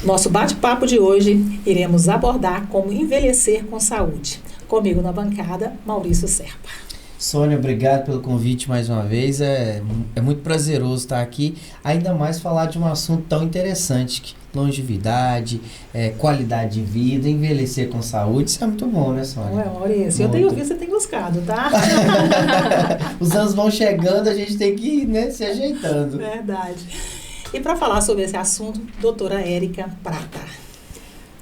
Nosso bate-papo de hoje, iremos abordar como envelhecer com saúde. Comigo na bancada, Maurício Serpa. Sônia, obrigado pelo convite mais uma vez. É muito prazeroso estar aqui, ainda mais falar de um assunto tão interessante, que longevidade, qualidade de vida, envelhecer com saúde. Isso é muito bom, né, Sônia? Ué, Maurício, eu tenho visto, você tem buscado, tá? Os anos vão chegando, a gente tem que ir, se ajeitando. Verdade. E para falar sobre esse assunto, doutora Érica Prata.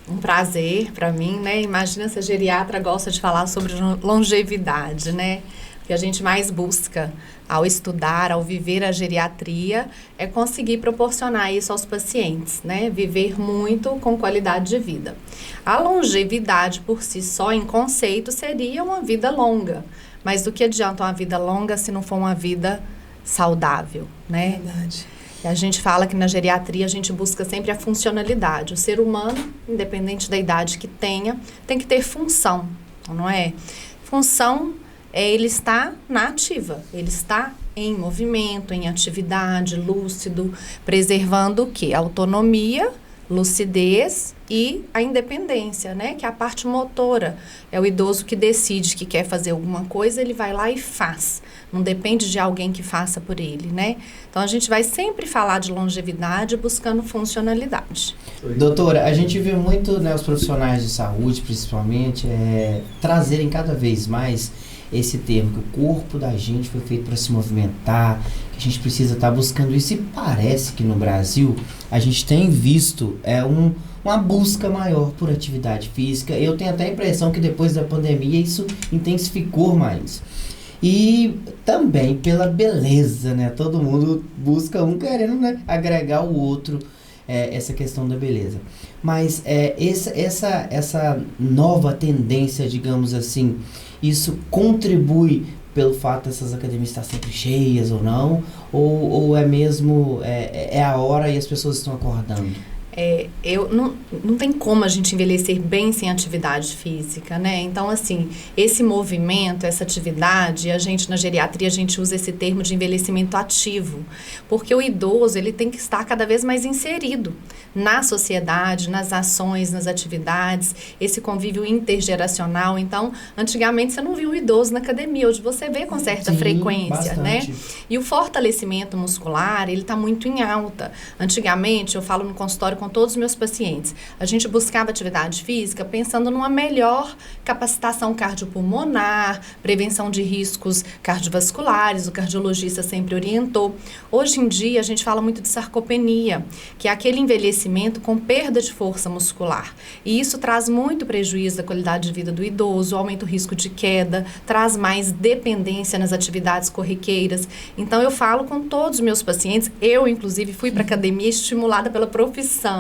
Um prazer para mim, né? Imagina se a geriatra gosta de falar sobre longevidade, né? O que a gente mais busca ao estudar, ao viver a geriatria, é conseguir proporcionar isso aos pacientes, né? Viver muito com qualidade de vida. A longevidade por si só, em conceito, seria uma vida longa. Mas do que adianta uma vida longa se não for uma vida saudável, né? Verdade. A gente fala que na geriatria a gente busca sempre a funcionalidade. O ser humano, independente da idade que tenha, tem que ter função, não é? Função é ele estar na ativa, ele está em movimento, em atividade, lúcido, preservando o quê? A autonomia, lucidez e a independência, né? Que é a parte motora. É o idoso que decide que quer fazer alguma coisa, ele vai lá e faz. Não depende de alguém que faça por ele, né? Então, a gente vai sempre falar de longevidade buscando funcionalidade. Doutora, a gente vê muito, né, os profissionais de saúde, principalmente, trazerem cada vez mais esse termo, que o corpo da gente foi feito para se movimentar, que a gente precisa estar buscando isso. E parece que no Brasil a gente tem visto uma busca maior por atividade física. Eu tenho até a impressão que depois da pandemia isso intensificou mais. E também pela beleza, né? Todo mundo busca um querendo, né, agregar o outro, essa questão da beleza. Mas essa nova tendência, digamos assim, isso contribui pelo fato dessas academias estar sempre cheias ou não? Ou é mesmo a hora e as pessoas estão acordando? Não tem como a gente envelhecer bem sem atividade física, né? Então, assim, esse movimento, essa atividade, a gente na geriatria, a gente usa esse termo de envelhecimento ativo, porque o idoso, ele tem que estar cada vez mais inserido na sociedade, nas ações, nas atividades, esse convívio intergeracional. Então, antigamente você não via um idoso na academia, hoje você vê com certa frequência, bastante, né? E o fortalecimento muscular, ele está muito em alta. Antigamente, eu falo no consultório com todos os meus pacientes, a gente buscava atividade física pensando numa melhor capacitação cardiopulmonar, prevenção de riscos cardiovasculares, o cardiologista sempre orientou. Hoje em dia, a gente fala muito de sarcopenia, que é aquele envelhecimento com perda de força muscular. E isso traz muito prejuízo da qualidade de vida do idoso, aumenta o risco de queda, traz mais dependência nas atividades corriqueiras. Então, eu falo com todos os meus pacientes, eu, inclusive, fui para a academia estimulada pela profissão.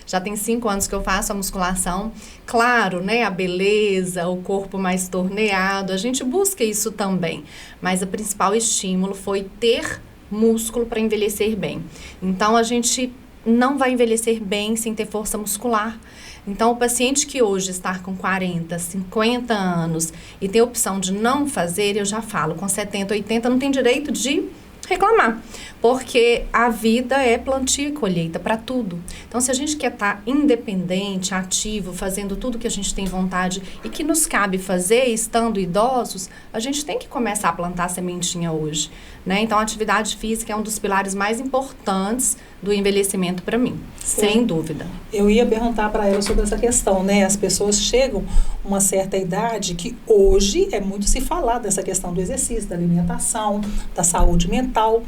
Já tem 5 anos que eu faço a musculação. Claro, né, a beleza, o corpo mais torneado, a gente busca isso também. Mas o principal estímulo foi ter músculo para envelhecer bem. Então, a gente não vai envelhecer bem sem ter força muscular. Então, o paciente que hoje está com 40, 50 anos e tem a opção de não fazer, eu já falo, com 70, 80, não tem direito de reclamar, porque a vida é plantio e colheita para tudo. Então, se a gente quer estar independente, ativo, fazendo tudo que a gente tem vontade e que nos cabe fazer estando idosos, a gente tem que começar a plantar a sementinha hoje, né? Então, a atividade física é um dos pilares mais importantes do envelhecimento para mim, sem dúvida. Eu ia perguntar para ela sobre essa questão, né? As pessoas chegam a uma certa idade que hoje é muito se falar dessa questão do exercício, da alimentação, da saúde mental,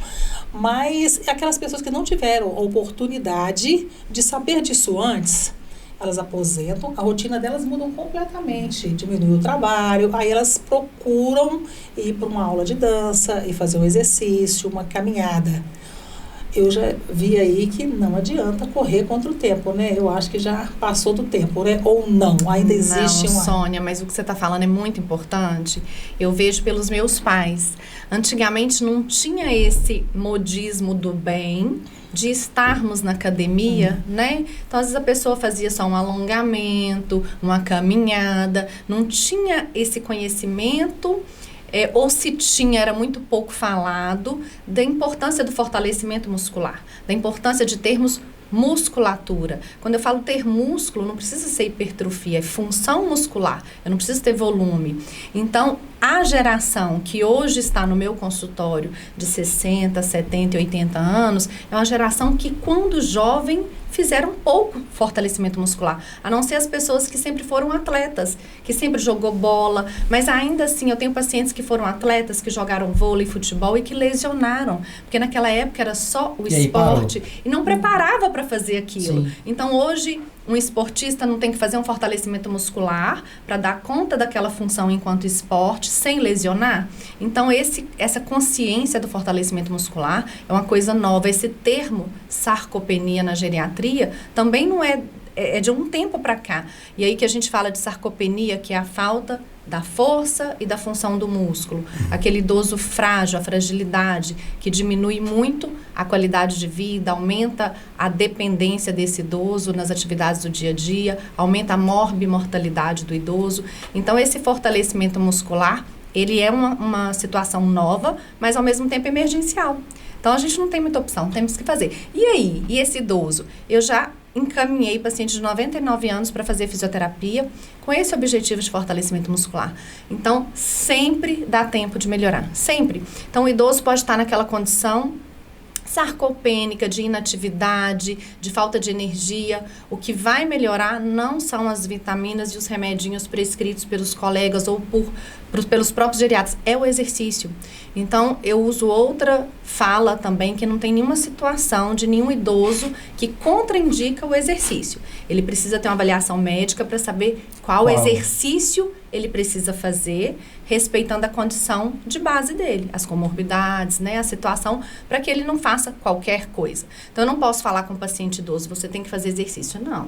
mas aquelas pessoas que não tiveram a oportunidade de saber disso antes, elas aposentam, a rotina delas muda completamente, diminui o trabalho, aí elas procuram ir para uma aula de dança e fazer um exercício, uma caminhada. Eu já vi aí que não adianta correr contra o tempo, né? Eu acho que já passou do tempo, né? Ou não, ainda existe uma... Não, Sônia, mas o que você está falando é muito importante. Eu vejo pelos meus pais. Antigamente não tinha esse modismo do bem, de estarmos na academia, né? Então, às vezes a pessoa fazia só um alongamento, uma caminhada, não tinha esse conhecimento... ou se tinha, era muito pouco falado, da importância do fortalecimento muscular, da importância de termos musculatura. Quando eu falo ter músculo, não precisa ser hipertrofia, é função muscular. Eu não preciso ter volume. Então, a geração que hoje está no meu consultório de 60, 70 e 80 anos, é uma geração que, quando jovem, fizeram pouco fortalecimento muscular, a não ser as pessoas que sempre foram atletas, que sempre jogou bola, mas ainda assim eu tenho pacientes que foram atletas, que jogaram vôlei, futebol e que lesionaram, porque naquela época era só o esporte e não preparava para fazer aquilo. Sim. Então hoje um esportista não tem que fazer um fortalecimento muscular para dar conta daquela função enquanto esporte sem lesionar. Então essa consciência do fortalecimento muscular é uma coisa nova. Esse termo sarcopenia na geriatria também não é de um tempo para cá. E aí que a gente fala de sarcopenia, que é a falta da força e da função do músculo. Aquele idoso frágil, a fragilidade, que diminui muito a qualidade de vida, aumenta a dependência desse idoso nas atividades do dia a dia, aumenta a morbimortalidade do idoso. Então, esse fortalecimento muscular, ele é uma situação nova, mas ao mesmo tempo emergencial. Então, a gente não tem muita opção, temos que fazer. E aí? E esse idoso? Eu já encaminhei paciente de 99 anos para fazer fisioterapia com esse objetivo de fortalecimento muscular. Então, sempre dá tempo de melhorar, sempre. Então, o idoso pode estar naquela condição sarcopênica, de inatividade, de falta de energia. O que vai melhorar não são as vitaminas e os remedinhos prescritos pelos colegas ou pelos próprios geriatras, é o exercício. Então, eu uso outra fala também, que não tem nenhuma situação de nenhum idoso que contraindica o exercício. Ele precisa ter uma avaliação médica para saber qual exercício ele precisa fazer, respeitando a condição de base dele, as comorbidades, né, a situação, para que ele não faça qualquer coisa. Então, eu não posso falar com o paciente idoso, você tem que fazer exercício, não.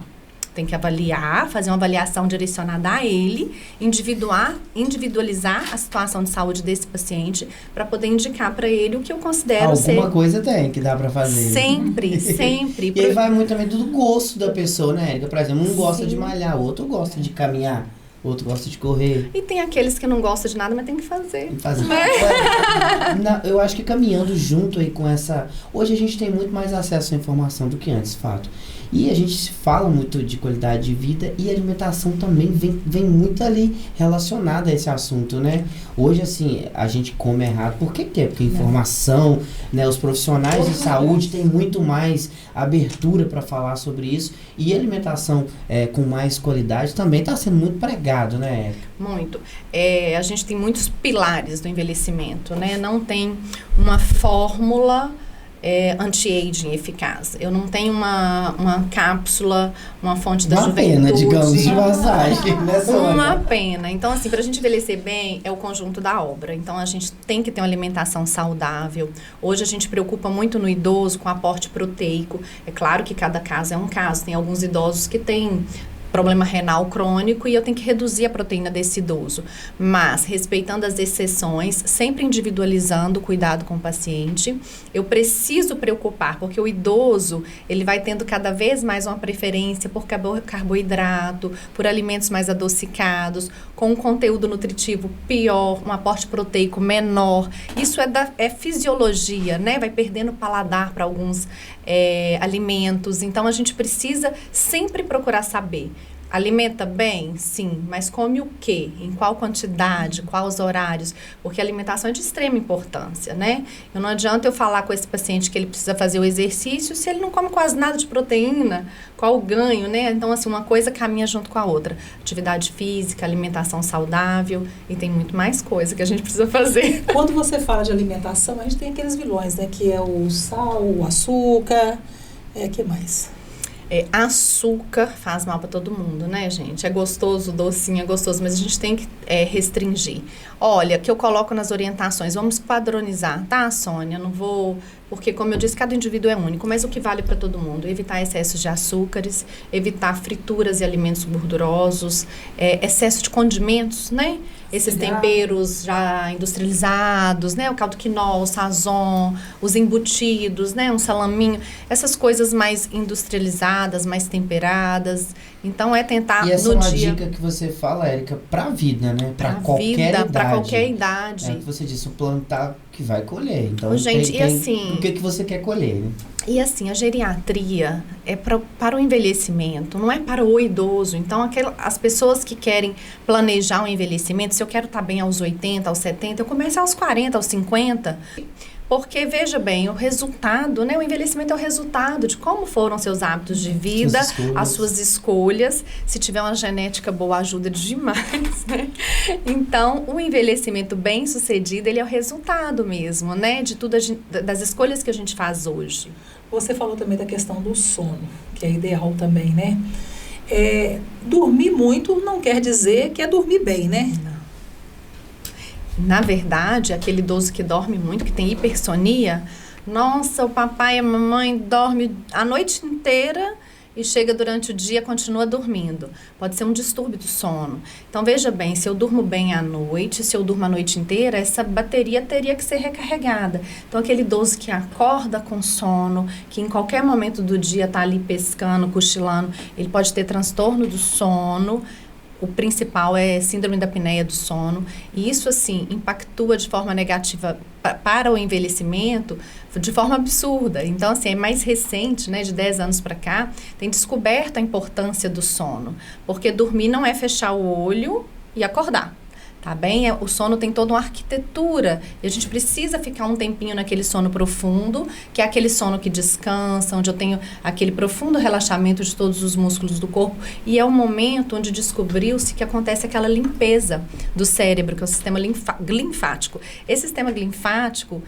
Tem que avaliar, fazer uma avaliação direcionada a ele, individualizar a situação de saúde desse paciente para poder indicar para ele o que eu considero ser... Alguma coisa tem que dá para fazer. Sempre, sempre. E aí vai muito também do gosto da pessoa, né, Érica? Por exemplo, um gosta de malhar, o outro gosta de caminhar, o outro gosta de correr. E tem aqueles que não gostam de nada, mas tem que fazer. Eu acho que caminhando junto aí com essa... Hoje a gente tem muito mais acesso à informação do que antes, fato. E a gente fala muito de qualidade de vida e a alimentação também vem muito ali relacionada a esse assunto, né? Hoje, assim, a gente come errado. Por que que é? Porque informação, né? Os profissionais de saúde têm muito mais abertura para falar sobre isso. E a alimentação com mais qualidade também está sendo muito pregado, né? Muito. A gente tem muitos pilares do envelhecimento, né? Não tem uma fórmula... anti-aging eficaz. Eu não tenho uma cápsula, uma fonte da juventude. Uma pena, digamos, de massagem, né, Sônia? Uma pena. Então, assim, pra gente envelhecer bem, é o conjunto da obra. Então, a gente tem que ter uma alimentação saudável. Hoje, a gente preocupa muito no idoso com aporte proteico. É claro que cada caso é um caso. Tem alguns idosos que têm problema renal crônico e eu tenho que reduzir a proteína desse idoso. Mas, respeitando as exceções, sempre individualizando o cuidado com o paciente, eu preciso preocupar, porque o idoso, ele vai tendo cada vez mais uma preferência por carboidrato, por alimentos mais adocicados, com um conteúdo nutritivo pior, um aporte proteico menor. Isso é fisiologia, né? Vai perdendo o paladar para alguns alimentos. Então, a gente precisa sempre procurar saber. Alimenta bem? Sim. Mas come o quê? Em qual quantidade? Quais horários? Porque a alimentação é de extrema importância, né? Não adianta eu falar com esse paciente que ele precisa fazer o exercício se ele não come quase nada de proteína. Qual o ganho, né? Então, assim, uma coisa caminha junto com a outra. Atividade física, alimentação saudável e tem muito mais coisa que a gente precisa fazer. Quando você fala de alimentação, a gente tem aqueles vilões, né? Que é o sal, o açúcar, que mais? Açúcar faz mal para todo mundo, né, gente? É gostoso, docinho, é gostoso, mas a gente tem que restringir. Olha, que eu coloco nas orientações, vamos padronizar, tá, Sônia? Não vou... Porque, como eu disse, cada indivíduo é único, mas o que vale para todo mundo? Evitar excessos de açúcares, evitar frituras e alimentos gordurosos, excesso de condimentos, né? Esses temperos já industrializados, né? O caldo quinol, o sazon, os embutidos, né? Um salaminho. Essas coisas mais industrializadas, mais temperadas. Então, tentar no dia... E essa é uma dica que você fala, Érica, pra vida, né? Pra qualquer idade. Pra qualquer idade. É que você disse, o plantar que vai colher. Então, gente, e assim... o que você quer colher, né? E assim, a geriatria, é para o envelhecimento, não é para o idoso. Então, as pessoas que querem planejar o envelhecimento, se eu quero estar bem aos 80, aos 70, eu começo aos 40, aos 50. Porque, veja bem, o resultado, né? O envelhecimento é o resultado de como foram seus hábitos de vida, as suas escolhas. Se tiver uma genética boa, ajuda demais, né? Então, o envelhecimento bem-sucedido, ele é o resultado mesmo, né? De tudo, das escolhas que a gente faz hoje. Você falou também da questão do sono, que é ideal também, né? Dormir muito não quer dizer que é dormir bem, né? Não. Na verdade, aquele idoso que dorme muito, que tem hipersonia, nossa, o papai e a mamãe dormem a noite inteira e chega durante o dia e continua dormindo. Pode ser um distúrbio do sono. Então, veja bem, se eu durmo bem à noite, se eu durmo a noite inteira, essa bateria teria que ser recarregada. Então, aquele idoso que acorda com sono, que em qualquer momento do dia está ali pescando, cochilando, ele pode ter transtorno do sono. O principal é síndrome da apneia do sono. E isso, assim, impactua de forma negativa para o envelhecimento de forma absurda. Então, assim, é mais recente, né, de 10 anos para cá, tem descoberto a importância do sono. Porque dormir não é fechar o olho e acordar. Tá bem? O sono tem toda uma arquitetura e a gente precisa ficar um tempinho naquele sono profundo, que é aquele sono que descansa, onde eu tenho aquele profundo relaxamento de todos os músculos do corpo, e é o momento onde descobriu-se que acontece aquela limpeza do cérebro, que é o sistema linfático. Esse sistema linfático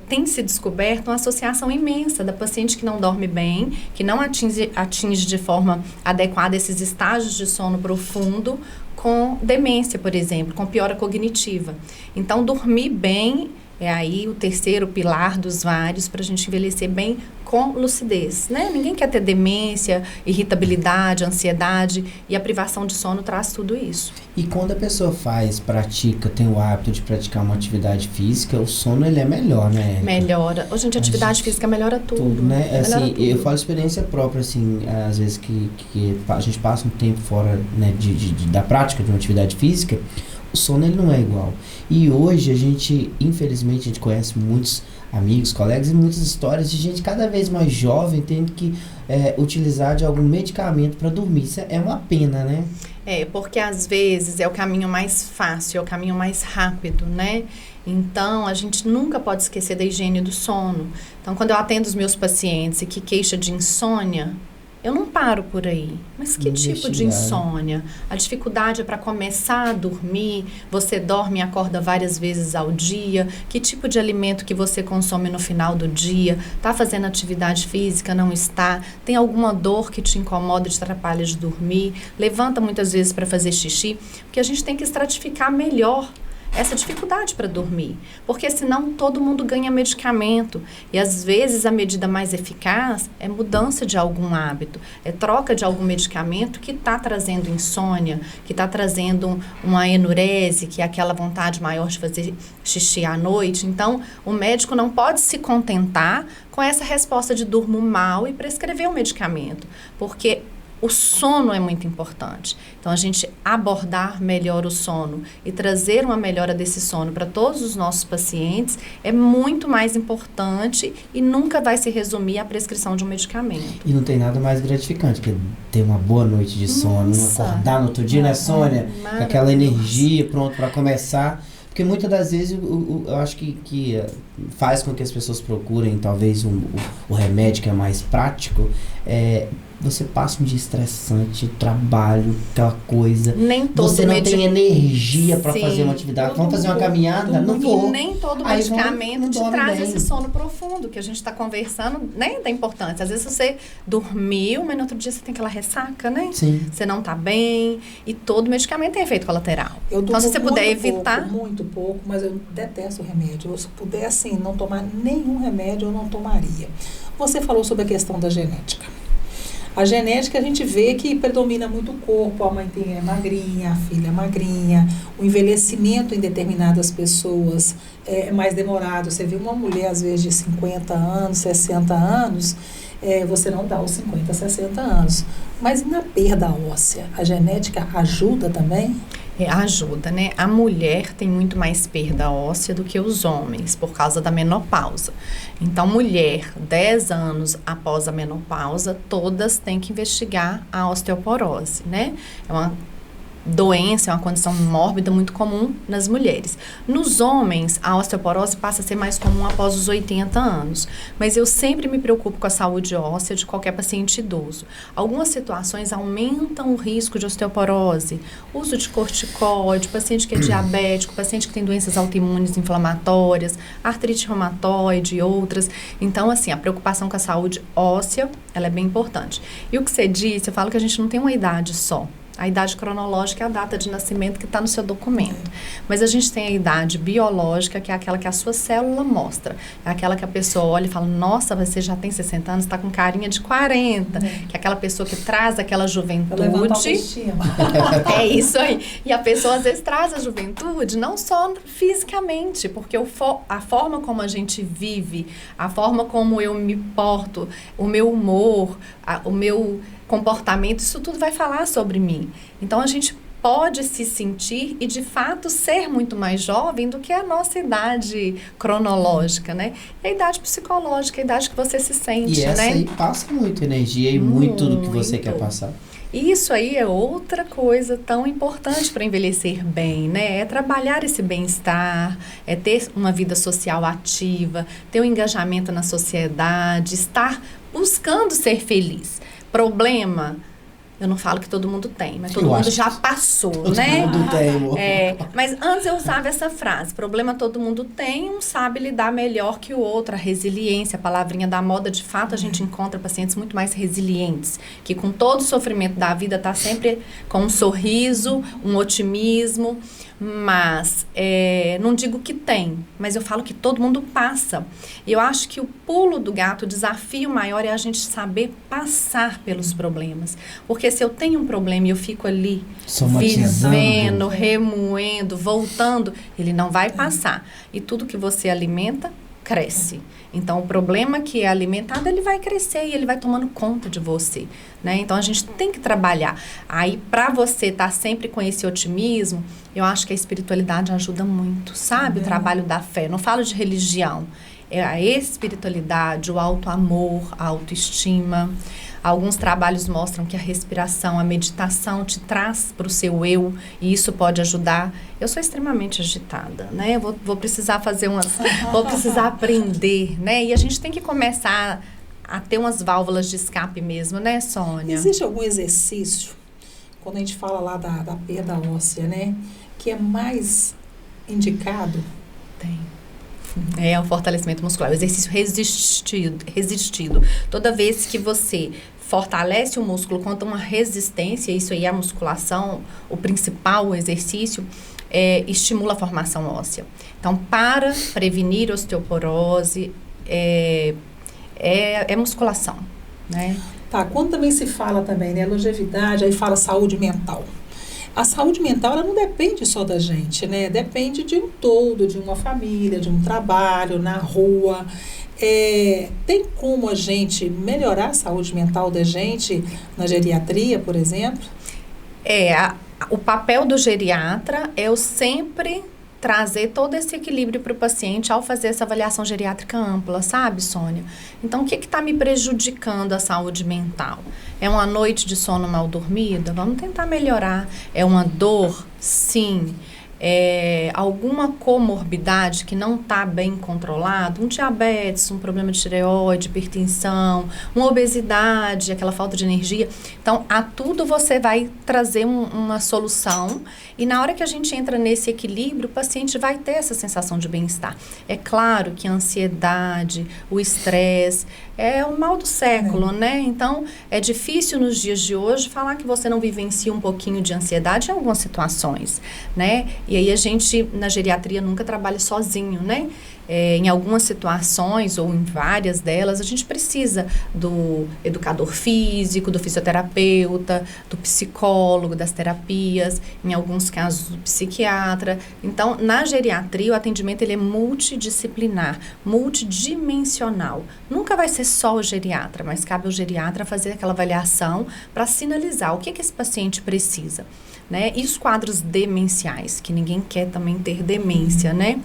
tem se descoberto uma associação imensa da paciente que não dorme bem, que não atinge de forma adequada esses estágios de sono profundo, com demência, por exemplo, com piora cognitiva. Então, dormir bem é aí o terceiro pilar dos vários para a gente envelhecer bem com lucidez, né? Ninguém quer ter demência, irritabilidade, ansiedade, e a privação de sono traz tudo isso. E quando a pessoa tem o hábito de praticar uma atividade física, o sono ele é melhor, né, Érica? Melhora. Hoje, a atividade física melhora tudo. Né? Melhora assim, tudo. Eu falo experiência própria, assim, às vezes que a gente passa um tempo fora, né, da prática de uma atividade física, o sono ele não é igual. E hoje a gente, infelizmente, a gente conhece muitos amigos, colegas e muitas histórias de gente cada vez mais jovem tendo que utilizar de algum medicamento para dormir. Isso é uma pena, né? Porque às vezes é o caminho mais fácil, é o caminho mais rápido, né? Então, a gente nunca pode esquecer da higiene do sono. Então, quando eu atendo os meus pacientes e que queixa de insônia, eu não paro por aí. Mas que tipo de insônia? A dificuldade é para começar a dormir? Você dorme e acorda várias vezes ao dia? Que tipo de alimento que você consome no final do dia? Está fazendo atividade física? Não está? Tem alguma dor que te incomoda, te atrapalha de dormir? Levanta muitas vezes para fazer xixi? Porque a gente tem que estratificar melhor essa dificuldade para dormir, porque senão todo mundo ganha medicamento, e às vezes a medida mais eficaz é mudança de algum hábito, é troca de algum medicamento que está trazendo insônia, que está trazendo uma enurese, que é aquela vontade maior de fazer xixi à noite. Então, o médico não pode se contentar com essa resposta de durmo mal e prescrever o medicamento, porque o sono é muito importante. Então, a gente abordar melhor o sono e trazer uma melhora desse sono para todos os nossos pacientes é muito mais importante e nunca vai se resumir à prescrição de um medicamento. E não tem nada mais gratificante que ter uma boa noite de sono, acordar no outro dia, né, Sônia? Com aquela energia, pronto para começar. Porque muitas das vezes eu acho que faz com que as pessoas procurem talvez o remédio que é mais prático. Você passa um dia estressante, trabalho, aquela coisa. Nem todo você não tem energia para fazer uma atividade. Vamos fazer uma caminhada? Não vou. E nem todo medicamento te traz esse sono profundo, que a gente está conversando, né, da importância. Às vezes você dormiu, mas no outro dia você tem aquela ressaca, né? Sim. Você não está bem, e todo medicamento tem efeito colateral. Então, se você puder evitar... Muito pouco, mas eu detesto o remédio. Se puder, assim, não tomar nenhum remédio, eu não tomaria. Você falou sobre a questão da genética. A genética, a gente vê que predomina muito o corpo, a mãe é magrinha, a filha é magrinha, o envelhecimento em determinadas pessoas é mais demorado. Você vê uma mulher, às vezes, de 50 anos, 60 anos, você não dá os 50, 60 anos. Mas na perda óssea, a genética ajuda também? Ajuda, né? A mulher tem muito mais perda óssea do que os homens, por causa da menopausa. Então, mulher, 10 anos após a menopausa, todas têm que investigar a osteoporose, né? É uma doença, é uma condição mórbida muito comum nas mulheres. Nos homens, a osteoporose passa a ser mais comum após os 80 anos. Mas eu sempre me preocupo com a saúde óssea de qualquer paciente idoso. Algumas situações aumentam o risco de osteoporose. Uso de corticoide, paciente que é diabético, paciente que tem doenças autoimunes inflamatórias, artrite reumatoide e outras. Então, assim, a preocupação com a saúde óssea, ela é bem importante. E o que você disse, eu falo que a gente não tem uma idade só. A idade cronológica é a data de nascimento que está no seu documento. Mas a gente tem a idade biológica, que é aquela que a sua célula mostra. É aquela que a pessoa olha e fala, nossa, você já tem 60 anos, está com carinha de 40. Que é aquela pessoa que traz aquela juventude. É isso aí. E a pessoa às vezes traz a juventude, não só fisicamente, porque a forma como a gente vive, a forma como eu me porto, o meu humor, o meu comportamento, isso tudo vai falar sobre mim. Então, a gente pode se sentir e, de fato, ser muito mais jovem do que a nossa idade cronológica, né? E a idade psicológica, a idade que você se sente, e essa né? aí passa muita energia e muito do que você quer passar. Isso aí é outra coisa tão importante para envelhecer bem, né? É trabalhar esse bem-estar, é ter uma vida social ativa, ter um engajamento na sociedade, estar buscando ser feliz. Problema, eu não falo que todo mundo tem, mas todo mundo já passou, né? Todo mundo tem. Mas antes eu usava essa frase, problema todo mundo tem, um sabe lidar melhor que o outro, a resiliência, a palavrinha da moda, de fato a gente encontra pacientes muito mais resilientes, que com todo o sofrimento da vida tá sempre com um sorriso, um otimismo, mas não digo que tem, mas eu falo que todo mundo passa. E eu acho que o pulo do gato, o desafio maior é a gente saber passar pelos problemas. Porque se eu tenho um problema e eu fico ali vivendo, remoendo, voltando, ele não vai passar. E tudo que você alimenta, cresce. Então, o problema que é alimentado, ele vai crescer e ele vai tomando conta de você, né? Então, a gente tem que trabalhar. Aí, para você estar sempre com esse otimismo, eu acho que a espiritualidade ajuda muito, sabe? O trabalho da fé. Não falo de religião. É a espiritualidade, o auto-amor, a autoestima. Alguns trabalhos mostram que a respiração, a meditação te traz para o seu eu e isso pode ajudar. Eu sou extremamente agitada, né? Vou precisar fazer vou precisar aprender, né? E a gente tem que começar a ter umas válvulas de escape mesmo, né, Sônia? Existe algum exercício, quando a gente fala lá da perda óssea, né? Que é mais indicado? Tem. É o fortalecimento muscular, o exercício resistido. Toda vez que você fortalece o músculo contra uma resistência, isso aí é a musculação, o principal exercício, estimula a formação óssea. Então, para prevenir osteoporose, é musculação, né? Tá, quando também se fala também, né, longevidade, aí fala saúde mental. A saúde mental, ela não depende só da gente, né? Depende de um todo, de uma família, de um trabalho, na rua. Tem como a gente melhorar a saúde mental da gente na geriatria, por exemplo? O papel do geriatra é eu sempre trazer todo esse equilíbrio para o paciente ao fazer essa avaliação geriátrica ampla, sabe, Sônia? Então, o que está me prejudicando a saúde mental? É uma noite de sono mal dormida? Vamos tentar melhorar. É uma dor? Sim. Alguma comorbidade que não está bem controlada, um diabetes, um problema de tireoide, hipertensão, uma obesidade, aquela falta de energia. Então, a tudo você vai trazer uma solução e na hora que a gente entra nesse equilíbrio, o paciente vai ter essa sensação de bem-estar. É claro que a ansiedade, o estresse, é o mal do século, né? Então, é difícil nos dias de hoje falar que você não vivencia um pouquinho de ansiedade em algumas situações, né? E aí a gente, na geriatria, nunca trabalha sozinho, né? em algumas situações, ou em várias delas, a gente precisa do educador físico, do fisioterapeuta, do psicólogo, das terapias, em alguns casos do psiquiatra. Então, na geriatria, o atendimento ele é multidisciplinar, multidimensional. Nunca vai ser só o geriatra, mas cabe ao geriatra fazer aquela avaliação para sinalizar o que esse paciente precisa, né? E os quadros demenciais, que ninguém quer também ter demência, né?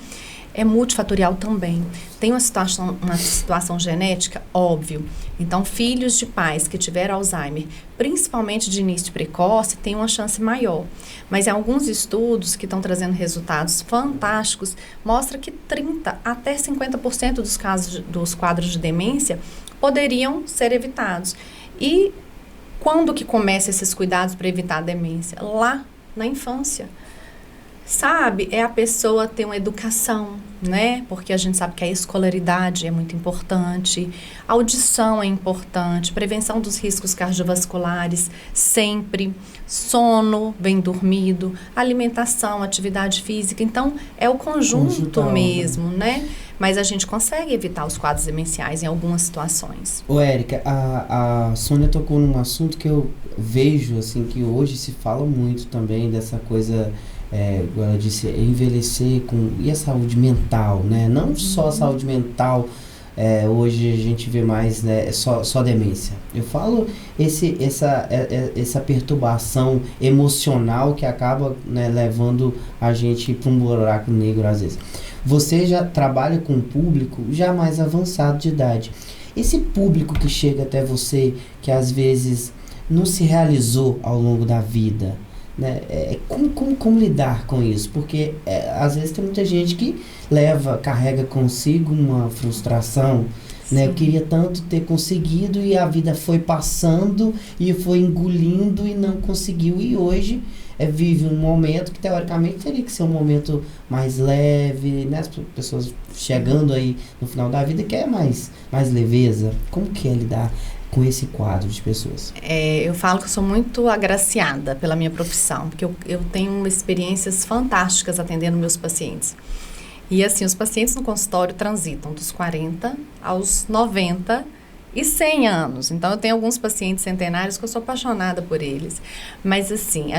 É multifatorial também. Tem uma situação genética? Óbvio. Então, filhos de pais que tiveram Alzheimer, principalmente de início precoce, têm uma chance maior. Mas em alguns estudos que estão trazendo resultados fantásticos, mostra que 30% até 50% dos casos dos quadros de demência poderiam ser evitados. E quando que começam esses cuidados para evitar a demência? Lá na infância. Sabe, é a pessoa ter uma educação, né? Porque a gente sabe que a escolaridade é muito importante, a audição é importante, prevenção dos riscos cardiovasculares, sempre, sono bem dormido, alimentação, atividade física. Então, é o conjunto mesmo, né? Mas a gente consegue evitar os quadros demenciais em algumas situações. Ô, Érica, a Sônia tocou num assunto que eu vejo, assim, que hoje se fala muito também dessa coisa... ela disse, envelhecer e a saúde mental, né? Não só a saúde mental, hoje a gente vê mais, né, só demência. Eu falo essa perturbação emocional que acaba, né, levando a gente para um buraco negro às vezes. Você já trabalha com um público já mais avançado de idade. Esse público que chega até você, que às vezes não se realizou ao longo da vida, né? Como lidar com isso? Porque às vezes tem muita gente que carrega consigo uma frustração, né? Eu queria tanto ter conseguido e a vida foi passando e foi engolindo e não conseguiu, e hoje vive um momento que teoricamente teria que ser um momento mais leve, né? As pessoas chegando aí no final da vida quer mais leveza. Como que é lidar com esse quadro de pessoas? Eu falo que eu sou muito agraciada pela minha profissão, porque eu tenho experiências fantásticas atendendo meus pacientes. E assim, os pacientes no consultório transitam dos 40 aos 90 e 100 anos. Então, eu tenho alguns pacientes centenários que eu sou apaixonada por eles. Mas assim,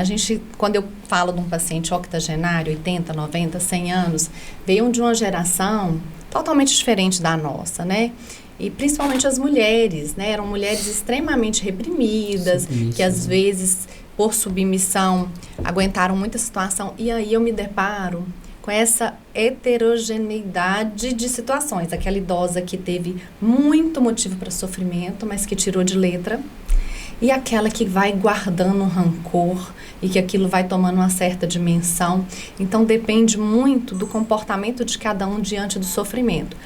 quando eu falo de um paciente octogenário, 80, 90, 100 anos, veio de uma geração totalmente diferente da nossa, né? E principalmente as mulheres, né? Eram mulheres extremamente reprimidas, que às vezes, por submissão, aguentaram muita situação. E aí eu me deparo com essa heterogeneidade de situações. Aquela idosa que teve muito motivo para sofrimento, mas que tirou de letra. E aquela que vai guardando um rancor e que aquilo vai tomando uma certa dimensão. Então, depende muito do comportamento de cada um diante do sofrimento.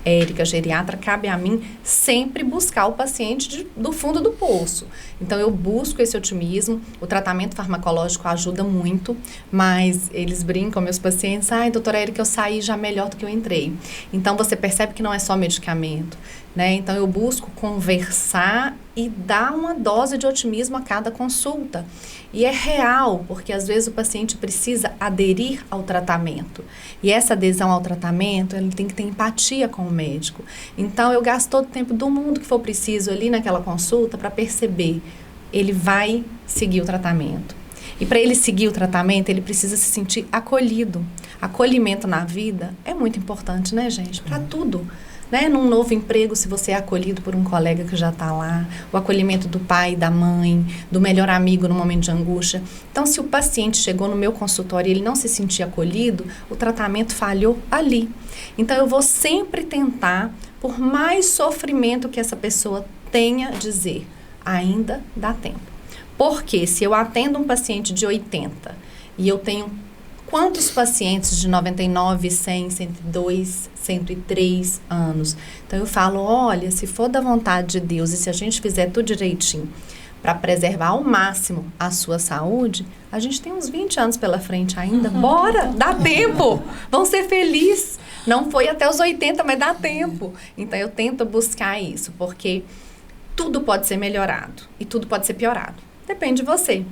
Érica, geriatra, cabe a mim sempre buscar o paciente do fundo do poço. Então, eu busco esse otimismo, o tratamento farmacológico ajuda muito, mas eles brincam, meus pacientes, doutora Érica, eu saí já melhor do que eu entrei. Então, você percebe que não é só medicamento, né? Então, eu busco conversar e dar uma dose de otimismo a cada consulta. E é real, porque às vezes o paciente precisa aderir ao tratamento. E essa adesão ao tratamento, ele tem que ter empatia com o médico. Então, eu gasto todo o tempo do mundo que for preciso ali naquela consulta para perceber, ele vai seguir o tratamento. E para ele seguir o tratamento, ele precisa se sentir acolhido. Acolhimento na vida é muito importante, né, gente? Para tudo. Né? Num novo emprego, se você é acolhido por um colega que já está lá, o acolhimento do pai, da mãe, do melhor amigo no momento de angústia. Então, se o paciente chegou no meu consultório e ele não se sentia acolhido, o tratamento falhou ali. Então, eu vou sempre tentar, por mais sofrimento que essa pessoa tenha, dizer, ainda dá tempo. Porque se eu atendo um paciente de 80 e eu tenho quantos pacientes de 99, 100, 102, 103 anos? Então, eu falo, olha, se for da vontade de Deus e se a gente fizer tudo direitinho para preservar ao máximo a sua saúde, a gente tem uns 20 anos pela frente ainda. Bora, dá tempo, vão ser felizes. Não foi até os 80, mas dá tempo. Então, eu tento buscar isso, porque tudo pode ser melhorado e tudo pode ser piorado. Depende de você.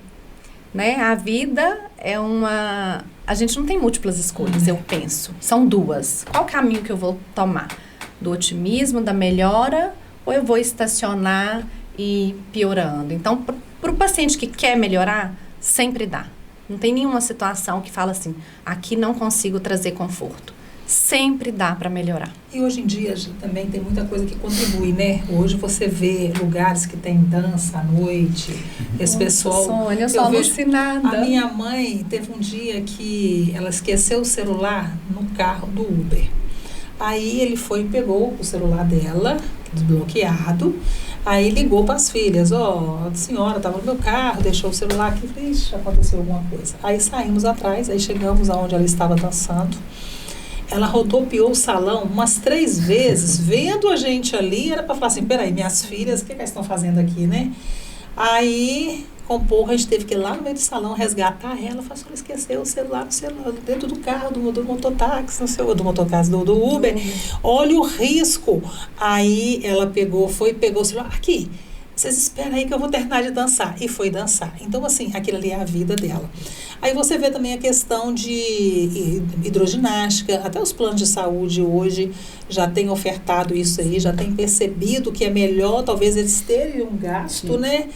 né? A vida é uma... A gente não tem múltiplas escolhas, eu penso. São duas. Qual caminho que eu vou tomar? Do otimismo, da melhora, ou eu vou estacionar e ir piorando? Então, para o paciente que quer melhorar, sempre dá. Não tem nenhuma situação que fala assim, aqui não consigo trazer conforto. Sempre dá para melhorar. E hoje em dia também tem muita coisa que contribui, né? Hoje você vê lugares que tem dança à noite, esse pessoal... Sônia, eu sou alucinada. A minha mãe teve um dia que ela esqueceu o celular no carro do Uber. Aí ele foi e pegou o celular dela, desbloqueado, aí ligou para as filhas, a senhora estava no meu carro, deixou o celular aqui, ixi, aconteceu alguma coisa. Aí saímos atrás, aí chegamos aonde ela estava dançando. Ela rodopiou o salão umas 3 vezes, vendo a gente ali, era para falar assim, peraí, minhas filhas, o que elas estão fazendo aqui, né? Aí, com pouco, a gente teve que ir lá no meio do salão resgatar ela, falou assim, ela esqueceu o celular dentro do carro, do mototáxi, do mototáxi, do Uber, olha o risco. Aí ela pegou o celular, aqui, vocês esperam aí que eu vou terminar de dançar. E foi dançar. Então, assim, aquilo ali é a vida dela. Aí você vê também a questão de hidroginástica, até os planos de saúde hoje já têm ofertado isso aí, já têm percebido que é melhor, talvez eles terem um gasto, né?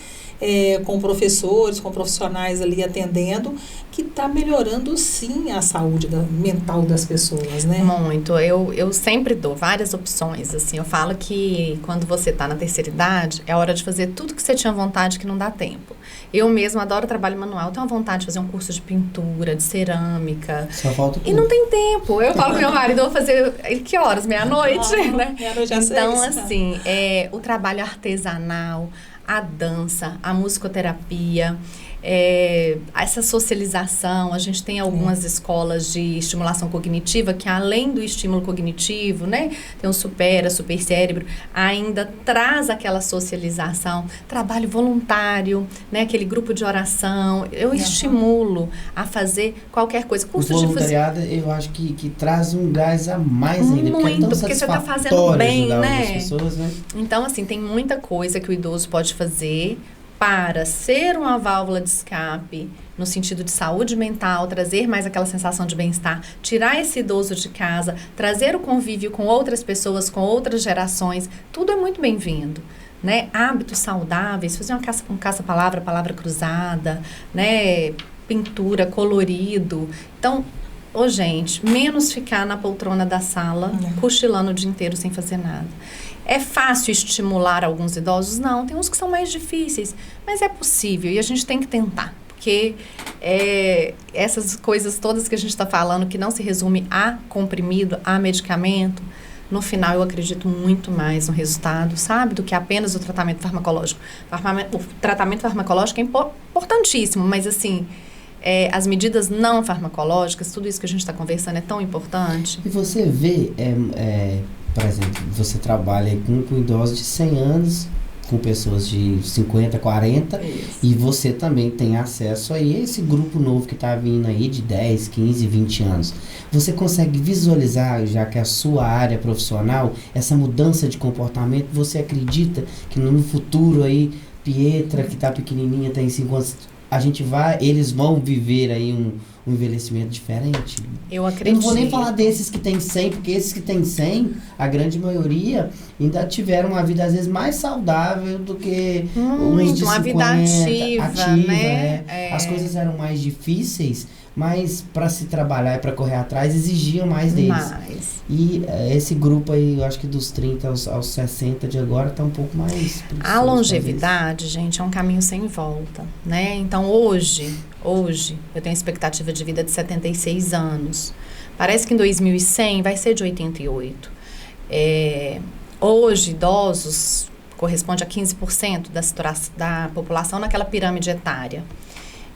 Com professores, com profissionais ali atendendo, que está melhorando sim a saúde mental das pessoas, né? Muito. Eu sempre dou várias opções, assim. Eu falo que quando você está na terceira idade, é hora de fazer tudo que você tinha vontade que não dá tempo. Eu mesma adoro trabalho manual, tenho vontade de fazer um curso de pintura, de cerâmica. Só falta e não tem tempo. Eu falo pro meu marido, eu vou fazer, que horas? Meia-noite, né? Meia-noite às 6. Então, assim, o trabalho artesanal, a dança, a musicoterapia, essa socialização. A gente tem algumas escolas de estimulação cognitiva que, além do estímulo cognitivo, né, tem o super cérebro, ainda traz aquela socialização, trabalho voluntário, né, aquele grupo de oração. Eu estimulo a fazer qualquer coisa. O voluntariado, eu acho que traz um gás a mais ainda, porque é tão porque você está fazendo bem, né? Pessoas, né? Então, assim, tem muita coisa que o idoso pode fazer para ser uma válvula de escape, no sentido de saúde mental, trazer mais aquela sensação de bem-estar, tirar esse idoso de casa, trazer o convívio com outras pessoas, com outras gerações, tudo é muito bem-vindo, né? Hábitos saudáveis, fazer um caça-palavra, palavra cruzada, né? Pintura, colorido. Então, gente, menos ficar na poltrona da sala, cochilando o dia inteiro sem fazer nada. É fácil estimular alguns idosos? Não, tem uns que são mais difíceis, mas é possível e a gente tem que tentar, porque essas coisas todas que a gente está falando, que não se resume a comprimido, a medicamento, no final eu acredito muito mais no resultado, sabe, do que apenas o tratamento farmacológico. O tratamento farmacológico é importantíssimo, mas assim, as medidas não farmacológicas, tudo isso que a gente está conversando é tão importante. E você vê, por exemplo, você trabalha com idosos de 100 anos, com pessoas de 50, 40, isso. E você também tem acesso a esse grupo novo que está vindo aí de 10, 15, 20 anos. Você consegue visualizar, já que é a sua área profissional, essa mudança de comportamento? Você acredita que no futuro aí, Pietra, que está pequenininha, tem 5 anos, eles vão viver aí um envelhecimento diferente? Eu acredito. Eu não vou nem falar desses que tem 100, porque esses que tem 100, a grande maioria ainda tiveram uma vida às vezes mais saudável do que uns de 50, uma vida ativa, né? As coisas eram mais difíceis, mas para se trabalhar e para correr atrás exigiam mais deles. E esse grupo aí, eu acho que dos 30 aos 60 de agora está um pouco mais... A longevidade, gente, é um caminho sem volta, né? Então, hoje eu tenho expectativa de vida de 76 anos. Parece que em 2100 vai ser de 88. Hoje, idosos corresponde a 15% da população naquela pirâmide etária.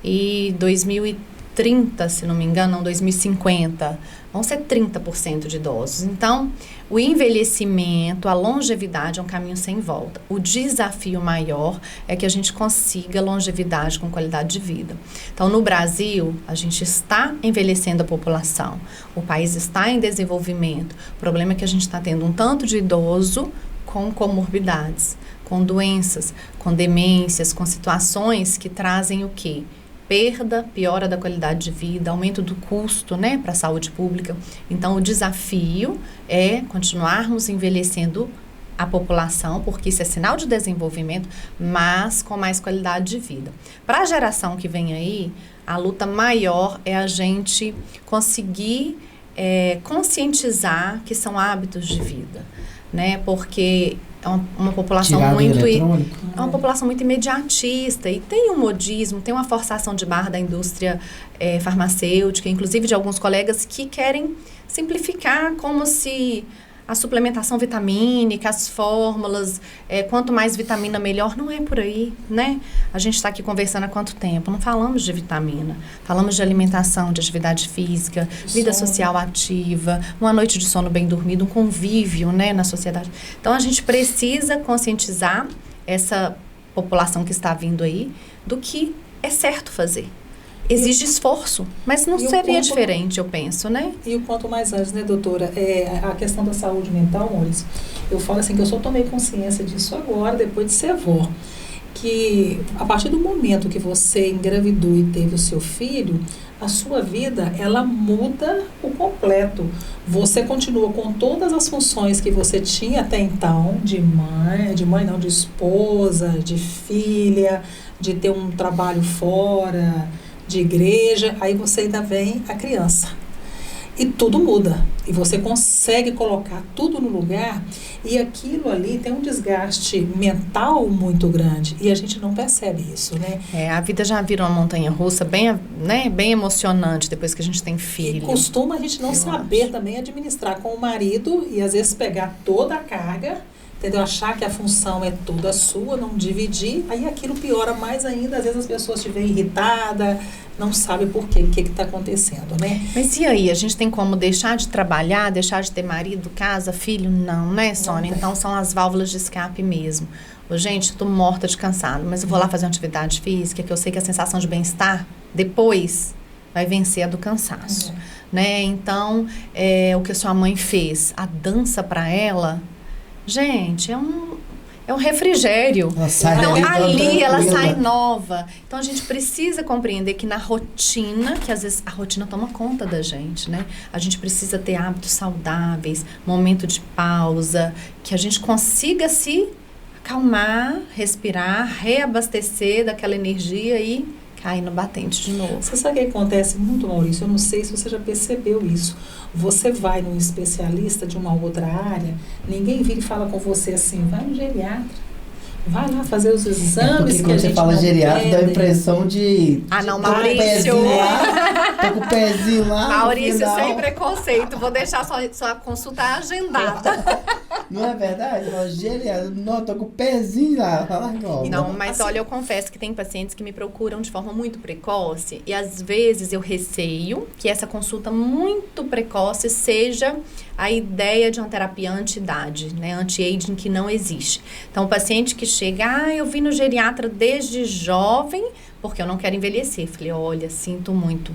E 2030, se não me engano, não, 2050, vão ser 30% de idosos. Então, o envelhecimento, a longevidade é um caminho sem volta. O desafio maior é que a gente consiga longevidade com qualidade de vida. Então, no Brasil, a gente está envelhecendo a população. O país está em desenvolvimento. O problema é que a gente está tendo um tanto de idoso com comorbidades, com doenças, com demências, com situações que trazem o quê? perda, piora da qualidade de vida, aumento do custo, né, para a saúde pública. Então, o desafio é continuarmos envelhecendo a população, porque isso é sinal de desenvolvimento, mas com mais qualidade de vida. Para a geração que vem aí, a luta maior é a gente conseguir conscientizar que são hábitos de vida, né, porque é uma população é uma população muito imediatista e tem um modismo, tem uma forçação de barra da indústria farmacêutica, inclusive de alguns colegas que querem simplificar como se a suplementação vitamínica, as fórmulas, quanto mais vitamina melhor, não é por aí, né? A gente está aqui conversando há quanto tempo? Não falamos de vitamina, falamos de alimentação, de atividade física, vida social ativa, uma noite de sono bem dormido, um convívio, né, na sociedade. Então, a gente precisa conscientizar essa população que está vindo aí do que é certo fazer. Exige esforço, mas não seria diferente, eu penso, né? E o quanto mais antes, né, doutora? A questão da saúde mental, Maurício, eu falo assim que eu só tomei consciência disso agora, depois de ser avó, que a partir do momento que você engravidou e teve o seu filho, a sua vida, ela muda por completo. Você continua com todas as funções que você tinha até então, de mãe não, de esposa, de filha, de ter um trabalho fora, de igreja, aí você ainda vem a criança. E tudo muda. E você consegue colocar tudo no lugar e aquilo ali tem um desgaste mental muito grande e a gente não percebe isso, né? A vida já vira uma montanha-russa bem, né, bem emocionante depois que a gente tem filho. E costuma a gente não saber também administrar com o marido e às vezes pegar toda a carga, entendeu? Achar que a função é toda sua, não dividir, aí aquilo piora mais ainda, às vezes as pessoas te veem irritada, não sabem por quê, o que está acontecendo, né? Mas e aí, a gente tem como deixar de trabalhar, deixar de ter marido, casa, filho? Não, né, Sônia? Então são as válvulas de escape mesmo. Gente, estou morta de cansado, mas eu vou lá fazer uma atividade física, que eu sei que a sensação de bem-estar, depois, vai vencer a do cansaço, né? Então, o que a sua mãe fez, a dança para ela, gente, é um refrigério. Então, ali ela sai nova. Então, a gente precisa compreender que na rotina, que às vezes a rotina toma conta da gente, né? A gente precisa ter hábitos saudáveis, momento de pausa, que a gente consiga se acalmar, respirar, reabastecer daquela energia e cair no batente de novo. Você sabe o que acontece muito, Maurício? Eu não sei se você já percebeu isso. Você vai num especialista de uma outra área, ninguém vira e fala com você assim, vai no geriatra, vai lá fazer os exames que a gente não quando você fala geriatra, dá a impressão de... não, Maurício! Tô com o pezinho lá. Maurício, sem preconceito, vou deixar sua consulta agendada. Não é verdade? Geriatra, não, tô com o pezinho lá. Não, mas assim, olha, eu confesso que tem pacientes que me procuram de forma muito precoce e às vezes eu receio que essa consulta muito precoce seja a ideia de uma terapia anti-idade, né, anti-aging, que não existe. Então, o paciente que chega, eu vim no geriatra desde jovem, porque eu não quero envelhecer. Falei, olha, sinto muito.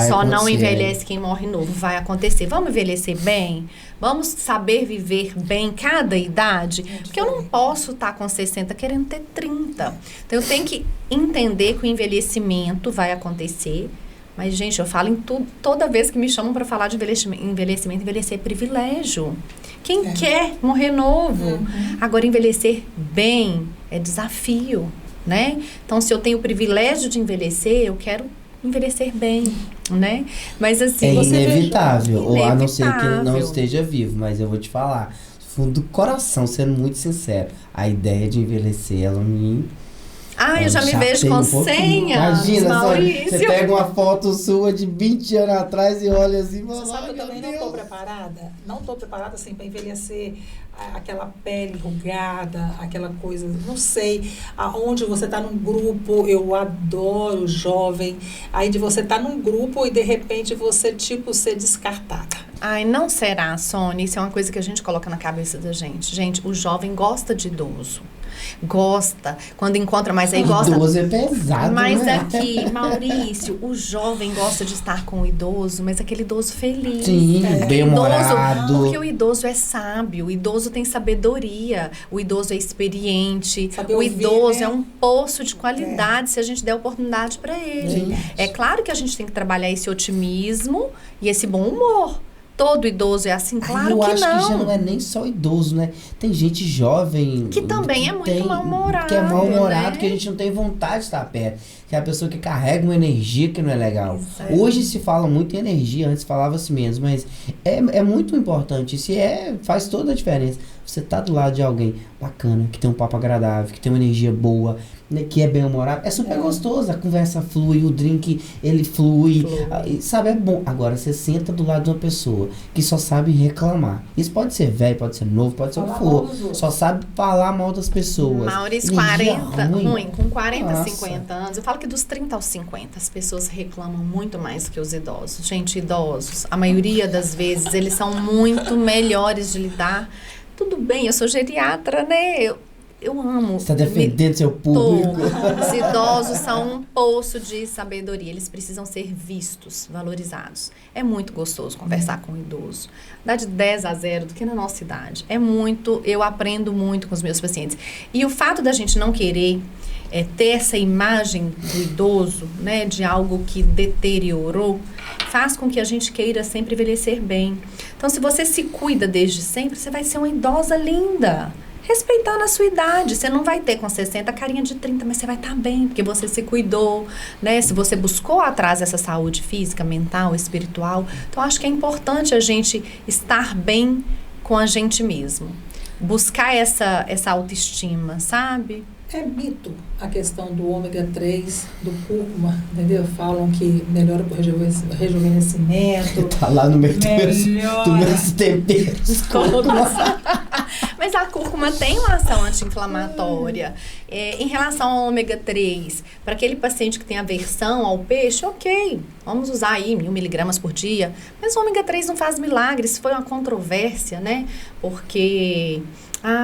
Só não envelhece quem morre novo. Vai acontecer. Vamos envelhecer bem? Vamos saber viver bem cada idade? Porque eu não posso estar com 60 querendo ter 30. Então, eu tenho que entender que o envelhecimento vai acontecer. Mas, gente, eu falo em tudo, toda vez que me chamam para falar de envelhecer é privilégio. Quem quer morrer novo? Agora, envelhecer bem é desafio, né? Então, se eu tenho o privilégio de envelhecer, eu quero envelhecer bem, né? Mas, assim... É inevitável, ou a não ser que ele não esteja vivo. Mas eu vou te falar, fundo do coração, sendo muito sincero, a ideia de envelhecer, ela me... eu já me vejo com 100 anos, Imagina, Maurício. Você pega uma foto sua de 20 anos atrás e olha assim... Você sabe que eu também não estou preparada? Não estou preparada, assim, para envelhecer aquela pele enrugada, aquela coisa... Não sei, aonde você está num grupo, eu adoro jovem, aí de você estar num grupo e de repente você, ser descartada. Não será, Sônia. Isso é uma coisa que a gente coloca na cabeça da gente. Gente, o jovem gosta de idoso. gosta. Quando encontra mais aí, gosta. Idoso é pesado, Mas né? aqui, Maurício, o jovem gosta de estar com o idoso, mas aquele idoso feliz. Sim, bem-humorado. Porque o idoso é sábio, o idoso tem sabedoria, o idoso é experiente, Saber o ouvir, idoso né? é um poço de qualidade se a gente der oportunidade para ele. É claro que a gente tem que trabalhar esse otimismo e esse bom humor. Todo idoso é assim? Claro eu que acho não. que já não é nem só idoso, né? Tem gente jovem... Que também é muito mal-humorado, que é mal-humorado, né? que a gente não tem vontade de estar perto. Que é a pessoa que carrega uma energia que não é legal. Exato. Hoje se fala muito em energia, antes falava-se menos, mas é muito importante. Isso faz toda a diferença. Você tá do lado de alguém bacana, que tem um papo agradável, que tem uma energia boa, né, que é bem-humorado, é super gostoso, a conversa flui, o drink, ele flui. Sabe, é bom. Agora, você senta do lado de uma pessoa que só sabe reclamar. Isso pode ser velho, pode ser novo, pode ser o que for. Só sabe falar mal das pessoas. Maurício, Energia 40, com 40, Nossa. 50 anos, eu falo que dos 30 aos 50, as pessoas reclamam muito mais que os idosos. Gente, idosos, a maioria das vezes, eles são muito melhores de lidar. Tudo bem, eu sou geriatra, né? Eu amo. Você tá defendendo seu público. Os idosos são um poço de sabedoria. Eles precisam ser vistos, valorizados. É muito gostoso conversar com um idoso. Dá de 10 a 0 do que na nossa idade. Eu aprendo muito com os meus pacientes. E o fato da gente não querer ter essa imagem do idoso, né, de algo que deteriorou, faz com que a gente queira sempre envelhecer bem. Então, se você se cuida desde sempre, você vai ser uma idosa linda. Respeitando a sua idade, você não vai ter com 60 carinha de 30, mas você vai estar bem, porque você se cuidou, né? Se você buscou atrás essa saúde física, mental, espiritual. Então, acho que é importante a gente estar bem com a gente mesmo. Buscar essa autoestima, sabe? É mito a questão do ômega 3, do cúrcuma, entendeu? Falam que melhora pro rejuvenescimento. Tá lá no meio do meus temperos. Mas a cúrcuma tem uma ação anti-inflamatória. Em relação ao ômega 3, para aquele paciente que tem aversão ao peixe, ok, vamos usar aí 1.000 miligramas por dia. Mas o ômega 3 não faz milagre, isso foi uma controvérsia, né? Porque...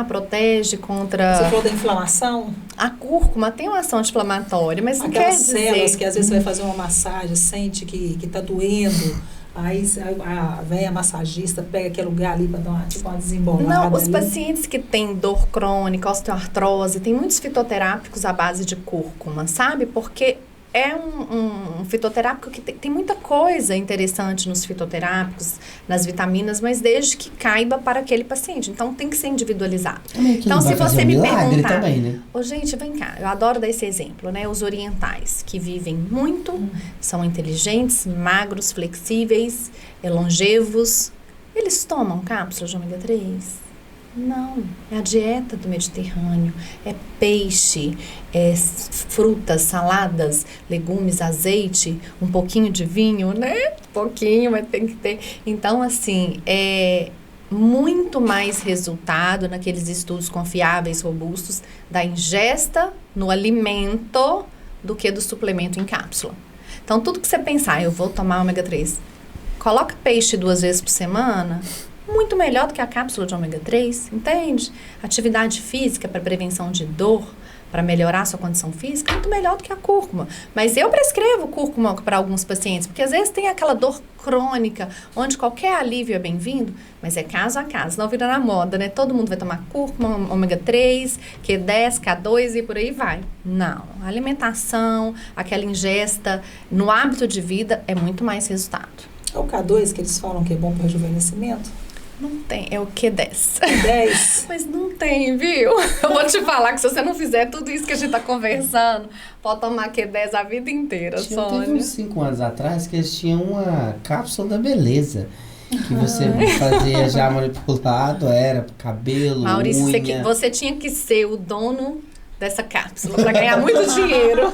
protege contra... Você falou da inflamação? A cúrcuma tem uma ação anti-inflamatória, mas não quer Aquelas dizer... células que às vezes você vai fazer uma massagem, sente que tá doendo, aí a velha massagista pega aquele lugar ali para dar uma desembolada. Não, os ali. pacientes que têm dor crônica, osteoartrose, tem muitos fitoterápicos à base de cúrcuma, sabe? Porque é um fitoterápico que tem muita coisa interessante nos fitoterápicos, nas vitaminas, mas desde que caiba para aquele paciente. Então, tem que ser individualizado. Então, se você me perguntar... também, né? Gente, vem cá, eu adoro dar esse exemplo, né? Os orientais, que vivem muito, são inteligentes, magros, flexíveis, longevos. Eles tomam cápsulas de ômega 3? Não, é a dieta do Mediterrâneo, é peixe, é frutas, saladas, legumes, azeite, um pouquinho de vinho, né? Pouquinho, mas tem que ter. Então, assim, é muito mais resultado naqueles estudos confiáveis, robustos, da ingesta no alimento do que do suplemento em cápsula. Então, tudo que você pensar, eu vou tomar ômega 3, coloca peixe 2 vezes por semana... muito melhor do que a cápsula de ômega 3, entende? Atividade física para prevenção de dor, para melhorar a sua condição física, muito melhor do que a cúrcuma. Mas eu prescrevo cúrcuma para alguns pacientes, porque às vezes tem aquela dor crônica, onde qualquer alívio é bem-vindo, mas é caso a caso, não vira na moda, né? Todo mundo vai tomar cúrcuma, ômega 3, Q10, K2 e por aí vai. Não, a alimentação, aquela ingesta no hábito de vida é muito mais resultado. É o K2 que eles falam que é bom para rejuvenescimento? Não tem, é o Q10. 10. Mas não tem, viu? Eu vou te falar que se você não fizer tudo isso que a gente tá conversando, pode tomar Q10 a vida inteira, Sônia. Teve uns 5 anos atrás que eles tinham uma cápsula da beleza. Que você fazia já manipulado, era cabelo, Maurício, unha. você tinha que ser o dono dessa cápsula para ganhar muito dinheiro.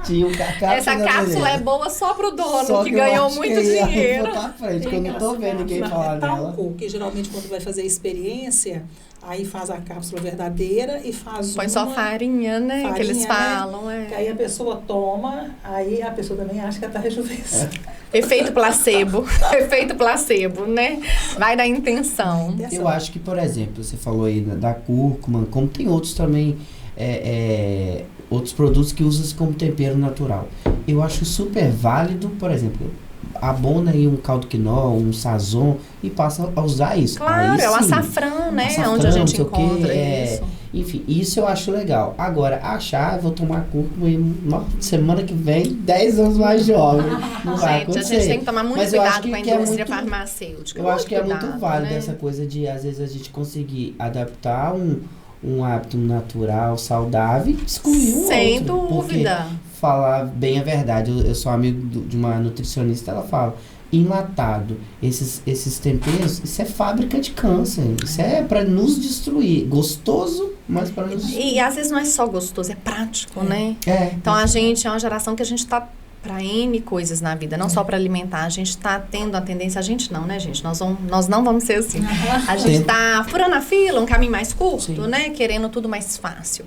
Tinha Essa cápsula é boa só pro dono, que ganhou muito dinheiro. Pra frente, porque eu não tô vendo ninguém falar dela. Que geralmente quando vai fazer a experiência, aí faz a cápsula verdadeira e faz Põe só farinha, né? Farinha, que eles falam. Que aí a pessoa toma, aí a pessoa também acha que ela tá rejuvenescendo. Efeito placebo. Efeito placebo, né? Vai da intenção. Eu acho que, por exemplo, você falou aí da cúrcuma, como tem outros também outros produtos que usam como tempero natural. Eu acho super válido, por exemplo, abona aí um caldo quinó, um sazon e passa a usar isso. Claro, aí, é o sim, açafrão, né? açafrão, Onde a gente não sei o quê, encontra isso. Enfim, isso eu acho legal. Agora, vou tomar cúrcuma e semana que vem, 10 anos mais jovem. Não vai Gente, a acontecer. gente tem que tomar muito Mas eu acho cuidado com a que é indústria muito- farmacêutica. Eu acho que é cuidado, muito válido né? essa coisa de, às vezes, a gente conseguir adaptar um hábito natural, saudável e excluir um Sem outro. dúvida. Porque, falar bem a verdade, eu sou amigo de uma nutricionista, ela fala, enlatado, esses temperos, isso é fábrica de câncer, isso é para nos destruir, gostoso, mas para nos destruir. E às vezes não é só gostoso, é prático, né? Então a gente é uma geração que a gente tá para N coisas na vida, não só para alimentar. A gente tá tendo a tendência, a gente não, né, gente? Nós não vamos ser assim. A gente tá furando a fila, um caminho mais curto, Sim. né? Querendo tudo mais fácil.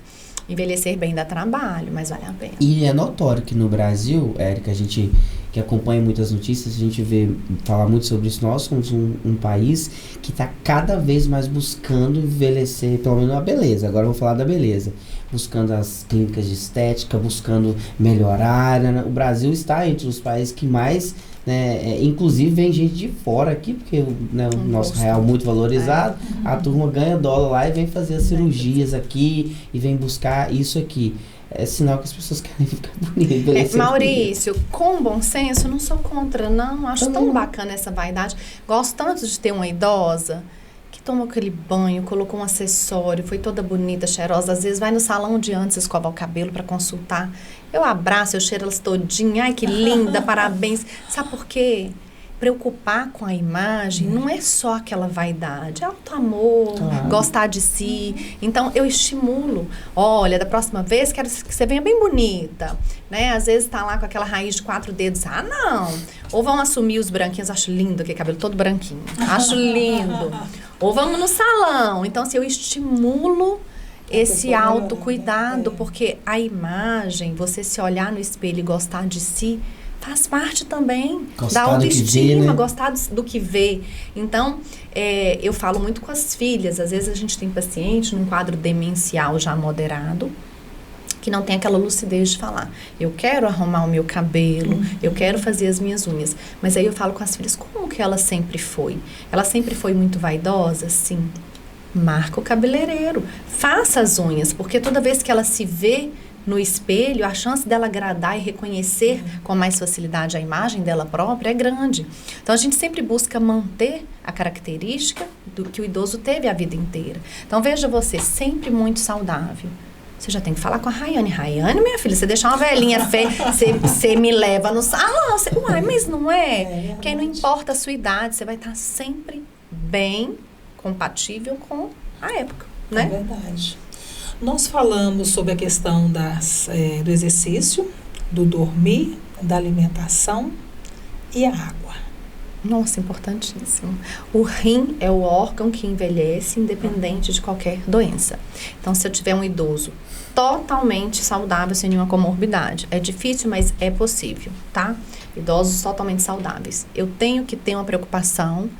Envelhecer bem dá trabalho, mas vale a pena. E é notório que no Brasil, Érica, a gente que acompanha muitas notícias, a gente vê falar muito sobre isso. Nós somos um país que está cada vez mais buscando envelhecer, pelo menos a beleza. Agora eu vou falar da beleza. Buscando as clínicas de estética, buscando melhorar. Né? O Brasil está entre os países que mais, né, inclusive vem gente de fora aqui, porque né, o nosso real muito valorizado, a turma ganha dólar lá e vem fazer as cirurgias aqui e vem buscar isso aqui. É sinal que as pessoas querem ficar bonitas. Maurício, com bom senso, eu não sou contra, não. Acho Também tão não. bacana essa vaidade. Gosto tanto de ter uma idosa que tomou aquele banho, colocou um acessório, foi toda bonita, cheirosa. Às vezes vai no salão de antes escovar o cabelo para consultar. Eu abraço, eu cheiro elas todinha. Ai, que linda, parabéns. Sabe por quê? Preocupar com a imagem não é só aquela vaidade, é auto-amor, Claro. gostar de si. Então, eu estimulo. Olha, da próxima vez, quero que você venha bem bonita. Né? Às vezes tá lá com aquela raiz de 4 dedos. Ah, não! Ou vão assumir os branquinhos. Acho lindo aquele cabelo todo branquinho. Acho lindo. Ou vamos no salão. Então, assim, eu estimulo esse pessoa melhora, autocuidado, né? porque a imagem, você se olhar no espelho e gostar de si, faz parte também Gostar da do que vê, autoestima, né? gostar do que vê. Então, eu falo muito com as filhas. Às vezes a gente tem paciente num quadro demencial já moderado, que não tem aquela lucidez de falar, eu quero arrumar o meu cabelo, eu quero fazer as minhas unhas. Mas aí eu falo com as filhas, como que ela sempre foi? Ela sempre foi muito vaidosa? Sim. Marca o cabeleireiro, faça as unhas, porque toda vez que ela se vê no espelho, a chance dela agradar e reconhecer com mais facilidade a imagem dela própria é grande. Então, a gente sempre busca manter a característica do que o idoso teve a vida inteira. Então, veja você, sempre muito saudável. Você já tem que falar com a Rayane. Rayane, minha filha, você deixar uma velhinha feia, você me leva no salão. Uai, mas não é? Porque aí não importa a sua idade, você vai estar sempre bem compatível com a época, né? É verdade. Nós falamos sobre a questão do exercício, do dormir, da alimentação e a água. Nossa, importantíssimo. O rim é o órgão que envelhece independente de qualquer doença. Então, se eu tiver um idoso totalmente saudável, sem nenhuma comorbidade, é difícil, mas é possível, tá? Idosos totalmente saudáveis. Eu tenho que ter uma preocupação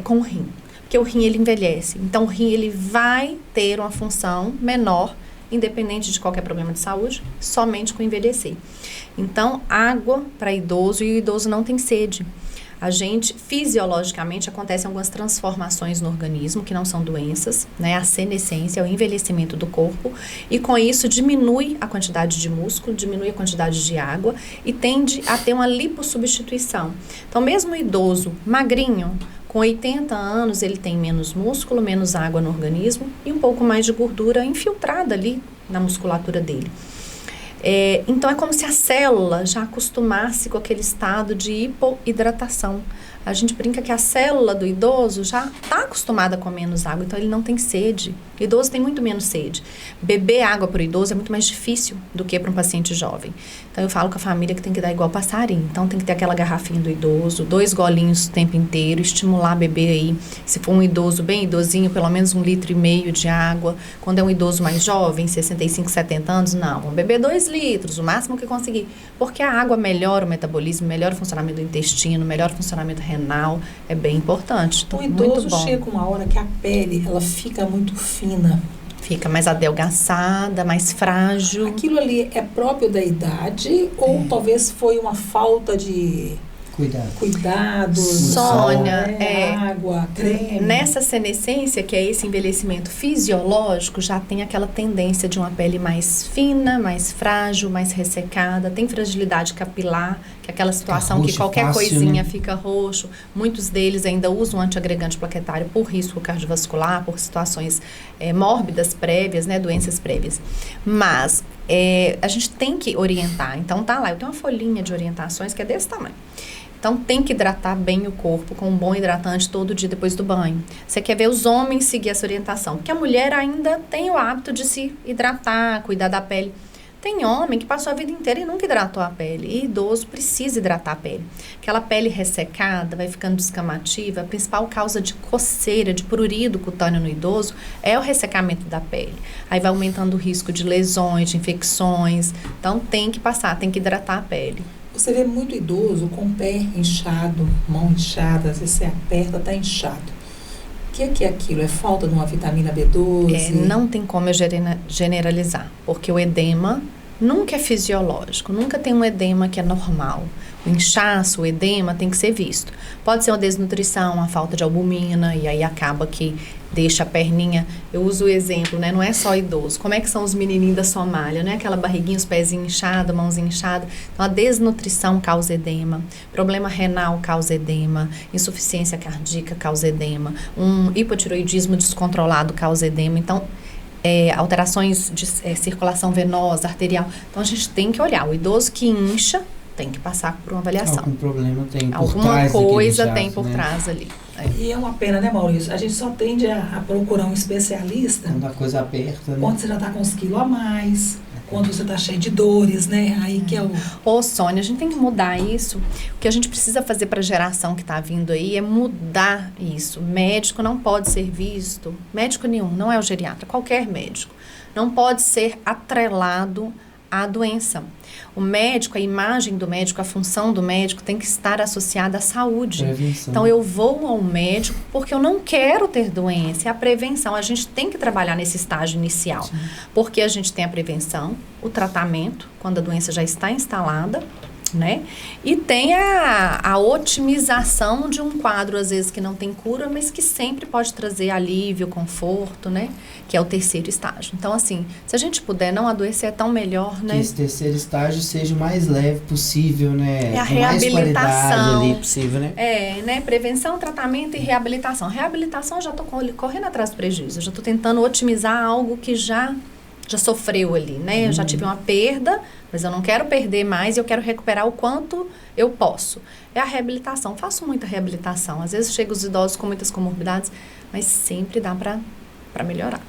com o rim. Porque o rim, ele envelhece. Então, o rim, ele vai ter uma função menor, independente de qualquer problema de saúde, somente com envelhecer. Então, água para idoso, e o idoso não tem sede. A gente, fisiologicamente, acontecem algumas transformações no organismo, que não são doenças, né? A senescência, o envelhecimento do corpo, e com isso diminui a quantidade de músculo, diminui a quantidade de água e tende a ter uma lipossubstituição. Então, mesmo o idoso magrinho, com 80 anos, ele tem menos músculo, menos água no organismo e um pouco mais de gordura infiltrada ali na musculatura dele. Então, é como se a célula já acostumasse com aquele estado de hipoidratação. A gente brinca que a célula do idoso já está acostumada com menos água, então ele não tem sede. O idoso tem muito menos sede. Beber água para o idoso é muito mais difícil do que para um paciente jovem. Então, eu falo com a família que tem que dar igual passarinho. Então, tem que ter aquela garrafinha do idoso, 2 golinhos o tempo inteiro, estimular a beber aí. Se for um idoso bem idosinho, pelo menos 1,5 litro de água. Quando é um idoso mais jovem, 65, 70 anos, não. Vamos beber 2 litros, o máximo que conseguir. Porque a água melhora o metabolismo, melhora o funcionamento do intestino, melhora o funcionamento renal. É bem importante. Então, O idoso muito bom. chega uma hora que a pele, ela fica muito fina, Fica mais adelgaçada, mais frágil. Aquilo ali é próprio da idade ou talvez foi uma falta de cuidados, Sônia, água, creme? Nessa senescência, que é esse envelhecimento fisiológico, já tem aquela tendência de uma pele mais fina, mais frágil, mais ressecada, tem fragilidade capilar, que é aquela situação que qualquer fácil, coisinha né? Fica roxo. Muitos deles ainda usam antiagregante plaquetário por risco cardiovascular, por situações mórbidas prévias, né, doenças prévias. Mas a gente tem que orientar. Então tá lá, eu tenho uma folhinha de orientações que é desse tamanho. Então, tem que hidratar bem o corpo com um bom hidratante todo dia depois do banho. Você quer ver os homens seguir essa orientação? Porque a mulher ainda tem o hábito de se hidratar, cuidar da pele. Tem homem que passou a vida inteira e nunca hidratou a pele. E idoso precisa hidratar a pele. Aquela pele ressecada, vai ficando descamativa. A principal causa de coceira, de prurido cutâneo no idoso é o ressecamento da pele. Aí vai aumentando o risco de lesões, de infecções. Então, tem que passar, tem que hidratar a pele. Você vê muito idoso com o pé inchado, mão inchada, às vezes você aperta, está inchado. O que é aquilo? É falta de uma vitamina B12? Não tem como eu generalizar, porque o edema nunca é fisiológico, nunca tem um edema que é normal. O inchaço, o edema tem que ser visto. Pode ser uma desnutrição, uma falta de albumina, e aí acaba que deixa a perninha. Eu uso o exemplo, né? Não é só idoso. Como é que são os menininhos da Somália, né? Aquela barriguinha, os pezinhos inchados, mãozinha inchada. Então, a desnutrição causa edema. Problema renal causa edema. Insuficiência cardíaca causa edema. Um hipotiroidismo descontrolado causa edema. Então, alterações de circulação venosa, arterial. Então, a gente tem que olhar. O idoso que incha tem que passar por uma avaliação. Algum problema tem por Alguma trás coisa daquele tem inchaço, por né? trás ali. E é uma pena, né, Maurício? A gente só tende a procurar um especialista Quando a coisa aperta, né? quando você já está com uns quilos a mais, quando você está cheio de dores, né? Aí que é o... Ô, Sônia, a gente tem que mudar isso. O que a gente precisa fazer para a geração que está vindo aí é mudar isso. Médico não pode ser visto, médico nenhum, não é o geriatra, qualquer médico, não pode ser atrelado à doença. O médico, a imagem do médico, a função do médico tem que estar associada à saúde. Prevenção. Então, eu vou ao médico porque eu não quero ter doença. É a prevenção. A gente tem que trabalhar nesse estágio inicial. Sim. Porque a gente tem a prevenção, o tratamento, quando a doença já está instalada, né? E tem a otimização de um quadro, às vezes, que não tem cura, mas que sempre pode trazer alívio, conforto, né? Que é o terceiro estágio. Então, assim, se a gente puder não adoecer, é tão melhor, né? Que esse terceiro estágio seja o mais leve possível, né? É a Com mais qualidade reabilitação. ali possível, né? Né? Prevenção, tratamento e reabilitação. Reabilitação, eu já estou correndo atrás do prejuízo. Eu já estou tentando otimizar algo que já sofreu ali, né? Eu já tive uma perda, mas eu não quero perder mais, eu quero recuperar o quanto eu posso. É a reabilitação. Faço muita reabilitação. Às vezes chegam os idosos com muitas comorbidades, mas sempre dá para melhorar.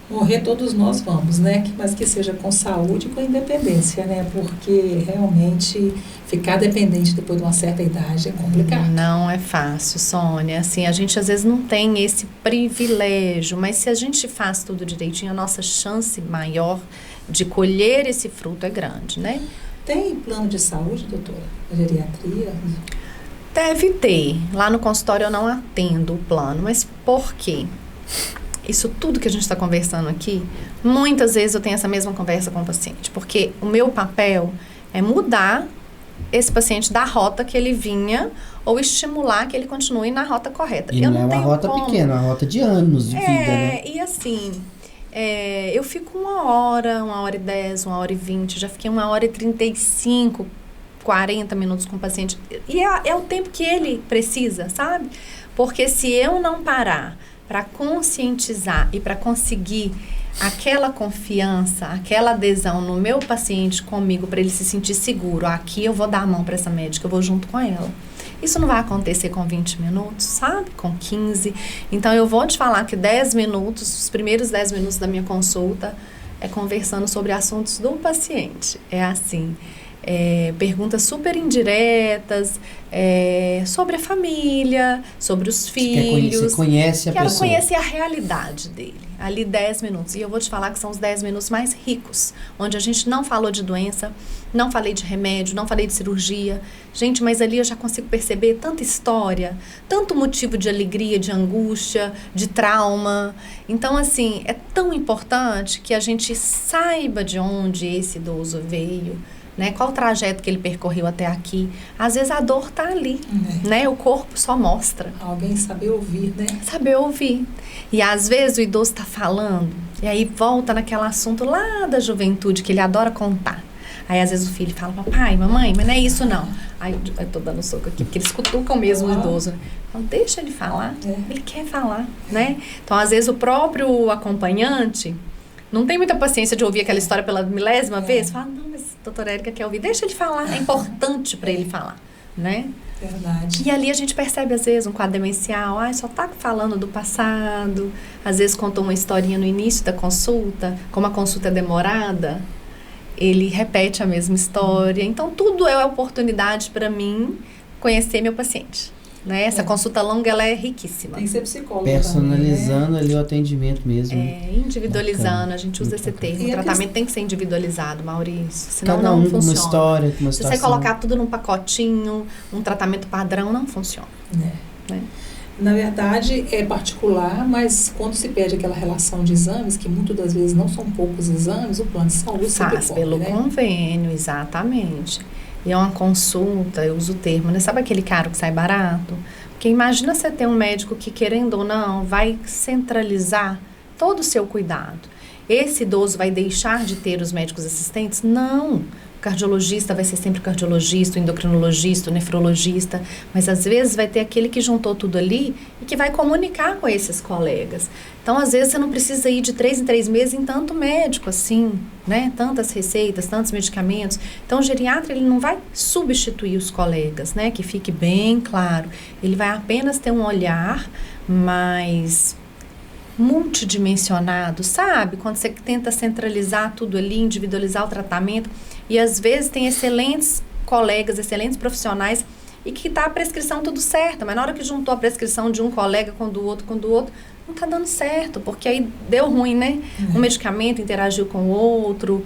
Morrer todos nós vamos, né? Mas que seja com saúde e com independência, né? Porque realmente ficar dependente depois de uma certa idade é complicado. Não é fácil, Sônia. Assim, a gente às vezes não tem esse privilégio, mas se a gente faz tudo direitinho, a nossa chance maior de colher esse fruto é grande, né? Tem plano de saúde, doutora? Geriatria? Deve ter. Lá no consultório eu não atendo o plano, mas por quê? Isso tudo que a gente está conversando aqui, muitas vezes eu tenho essa mesma conversa com o paciente, porque o meu papel é mudar esse paciente da rota que ele vinha ou estimular que ele continue na rota correta. E não é uma rota pequena, é uma rota de anos de vida, né? E assim, eu fico 1h, 1h10, 1h20, já fiquei 1h35, 40 minutos com o paciente. E é o tempo que ele precisa, sabe? Porque se eu não parar para conscientizar e para conseguir aquela confiança, aquela adesão no meu paciente comigo, para ele se sentir seguro, aqui eu vou dar a mão para essa médica, eu vou junto com ela. Isso não vai acontecer com 20 minutos, sabe? Com 15. Então, eu vou te falar que 10 minutos, os primeiros 10 minutos da minha consulta, é conversando sobre assuntos do paciente. É assim, perguntas super indiretas sobre a família, sobre os filhos. Você conhece a pessoa. Quero conhecer a realidade dele. Ali 10 minutos. E eu vou te falar que são os 10 minutos mais ricos, onde a gente não falou de doença, não falei de remédio, não falei de cirurgia. Gente, mas ali eu já consigo perceber tanta história, tanto motivo de alegria, de angústia, de trauma. Então, assim, é tão importante que a gente saiba de onde esse idoso veio, né? Qual o trajeto que ele percorreu até aqui. Às vezes a dor tá ali, né? O corpo só mostra. Alguém saber ouvir, né? Saber ouvir. E às vezes o idoso tá falando, e aí volta naquele assunto lá da juventude, que ele adora contar. Aí às vezes o filho fala, papai, mamãe, mas não é isso não. Aí eu tô dando soco aqui, porque eles cutucam mesmo o idoso, né? Então, deixa ele falar, ele quer falar, né? Então às vezes o próprio acompanhante não tem muita paciência de ouvir aquela história pela milésima vez. Fala, não, mas a doutora Érica quer ouvir. Deixa ele falar. É importante para ele falar, né? Verdade. E ali a gente percebe, às vezes, um quadro demencial. Só tá falando do passado. Às vezes contou uma historinha no início da consulta. Como a consulta é demorada, ele repete a mesma história. Então, tudo é oportunidade para mim conhecer meu paciente. Né? Essa consulta longa, ela é riquíssima. Tem que ser psicólogo personalizando também, né? ali o atendimento mesmo. Individualizando, Bacana. a gente usa Muito esse bacana. termo. O tratamento tem que ser individualizado, Maurício. Senão Cada não com funciona. uma história, com uma Se situação. você colocar tudo num pacotinho, um tratamento padrão, não funciona. Né? Na verdade, é particular, mas quando se pede aquela relação de exames, que muitas das vezes não são poucos exames, o plano de saúde sempre Faz cobre, pelo né? convênio, exatamente. E é uma consulta, eu uso o termo, né? Sabe aquele caro que sai barato? Porque imagina você ter um médico que, querendo ou não, vai centralizar todo o seu cuidado. Esse idoso vai deixar de ter os médicos assistentes? Não. O cardiologista vai ser sempre o cardiologista, o endocrinologista, o nefrologista, mas às vezes vai ter aquele que juntou tudo ali e que vai comunicar com esses colegas. Então, às vezes, você não precisa ir de 3 em 3 meses em tanto médico, assim, né? Tantas receitas, tantos medicamentos. Então, o geriatra, ele não vai substituir os colegas, né? Que fique bem claro. Ele vai apenas ter um olhar mais multidimensionado, sabe? Quando você tenta centralizar tudo ali, individualizar o tratamento. E, às vezes, tem excelentes colegas, excelentes profissionais e que tá a prescrição tudo certa. Mas na hora que juntou a prescrição de um colega com do outro, não tá dando certo, porque aí deu ruim, né? Um medicamento interagiu com o outro,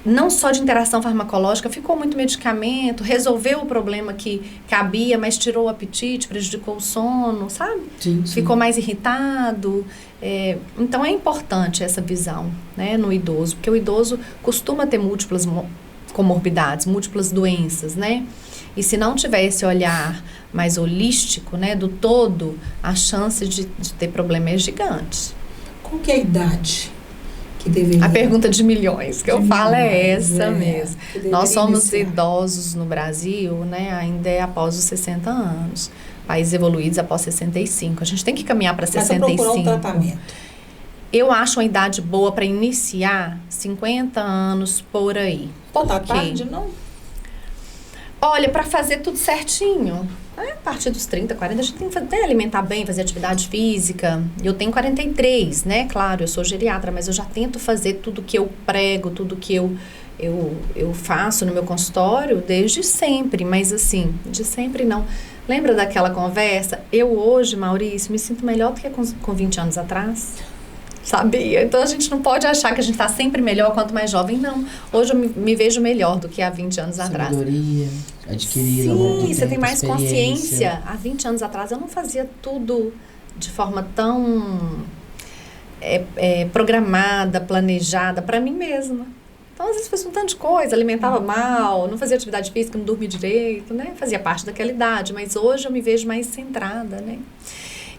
não só de interação farmacológica, ficou muito medicamento, resolveu o problema que cabia, mas tirou o apetite, prejudicou o sono, sabe? Sim. Ficou mais irritado. Então é importante essa visão, né, no idoso, porque o idoso costuma ter múltiplas comorbidades, múltiplas doenças, né? E se não tiver esse olhar mais holístico, né, do todo, a chance de ter problema é gigante. Qual que é a idade que deveria... A pergunta de milhões que eu falo é essa mesmo. Nós somos iniciar. Idosos no Brasil, né, ainda é após os 60 anos. Países evoluídos após 65. A gente tem que caminhar para 65. Mas procurar um tratamento. Eu acho uma idade boa para iniciar 50 anos por aí. Pô, tá Por quê? tarde, não? Olha, para fazer tudo certinho, a partir dos 30, 40, a gente tem que alimentar bem, fazer atividade física. Eu tenho 43, né? Claro, eu sou geriatra, mas eu já tento fazer tudo que eu prego, tudo que eu faço no meu consultório desde sempre. Mas assim, de sempre não. Lembra daquela conversa? Eu hoje, Maurício, me sinto melhor do que com 20 anos atrás. Sabia? Então a gente não pode achar que a gente está sempre melhor quanto mais jovem, não. Hoje eu me vejo melhor do que há 20 anos atrás. Sabedoria adquirida ao longo do Sim, você tempo, tem mais experiência. consciência. Há 20 anos atrás eu não fazia tudo de forma tão programada, planejada para mim mesma. Então, às vezes, fazia um tanto de coisa, alimentava mal, não fazia atividade física, não dormia direito, né? Fazia parte daquela idade, mas hoje eu me vejo mais centrada, né?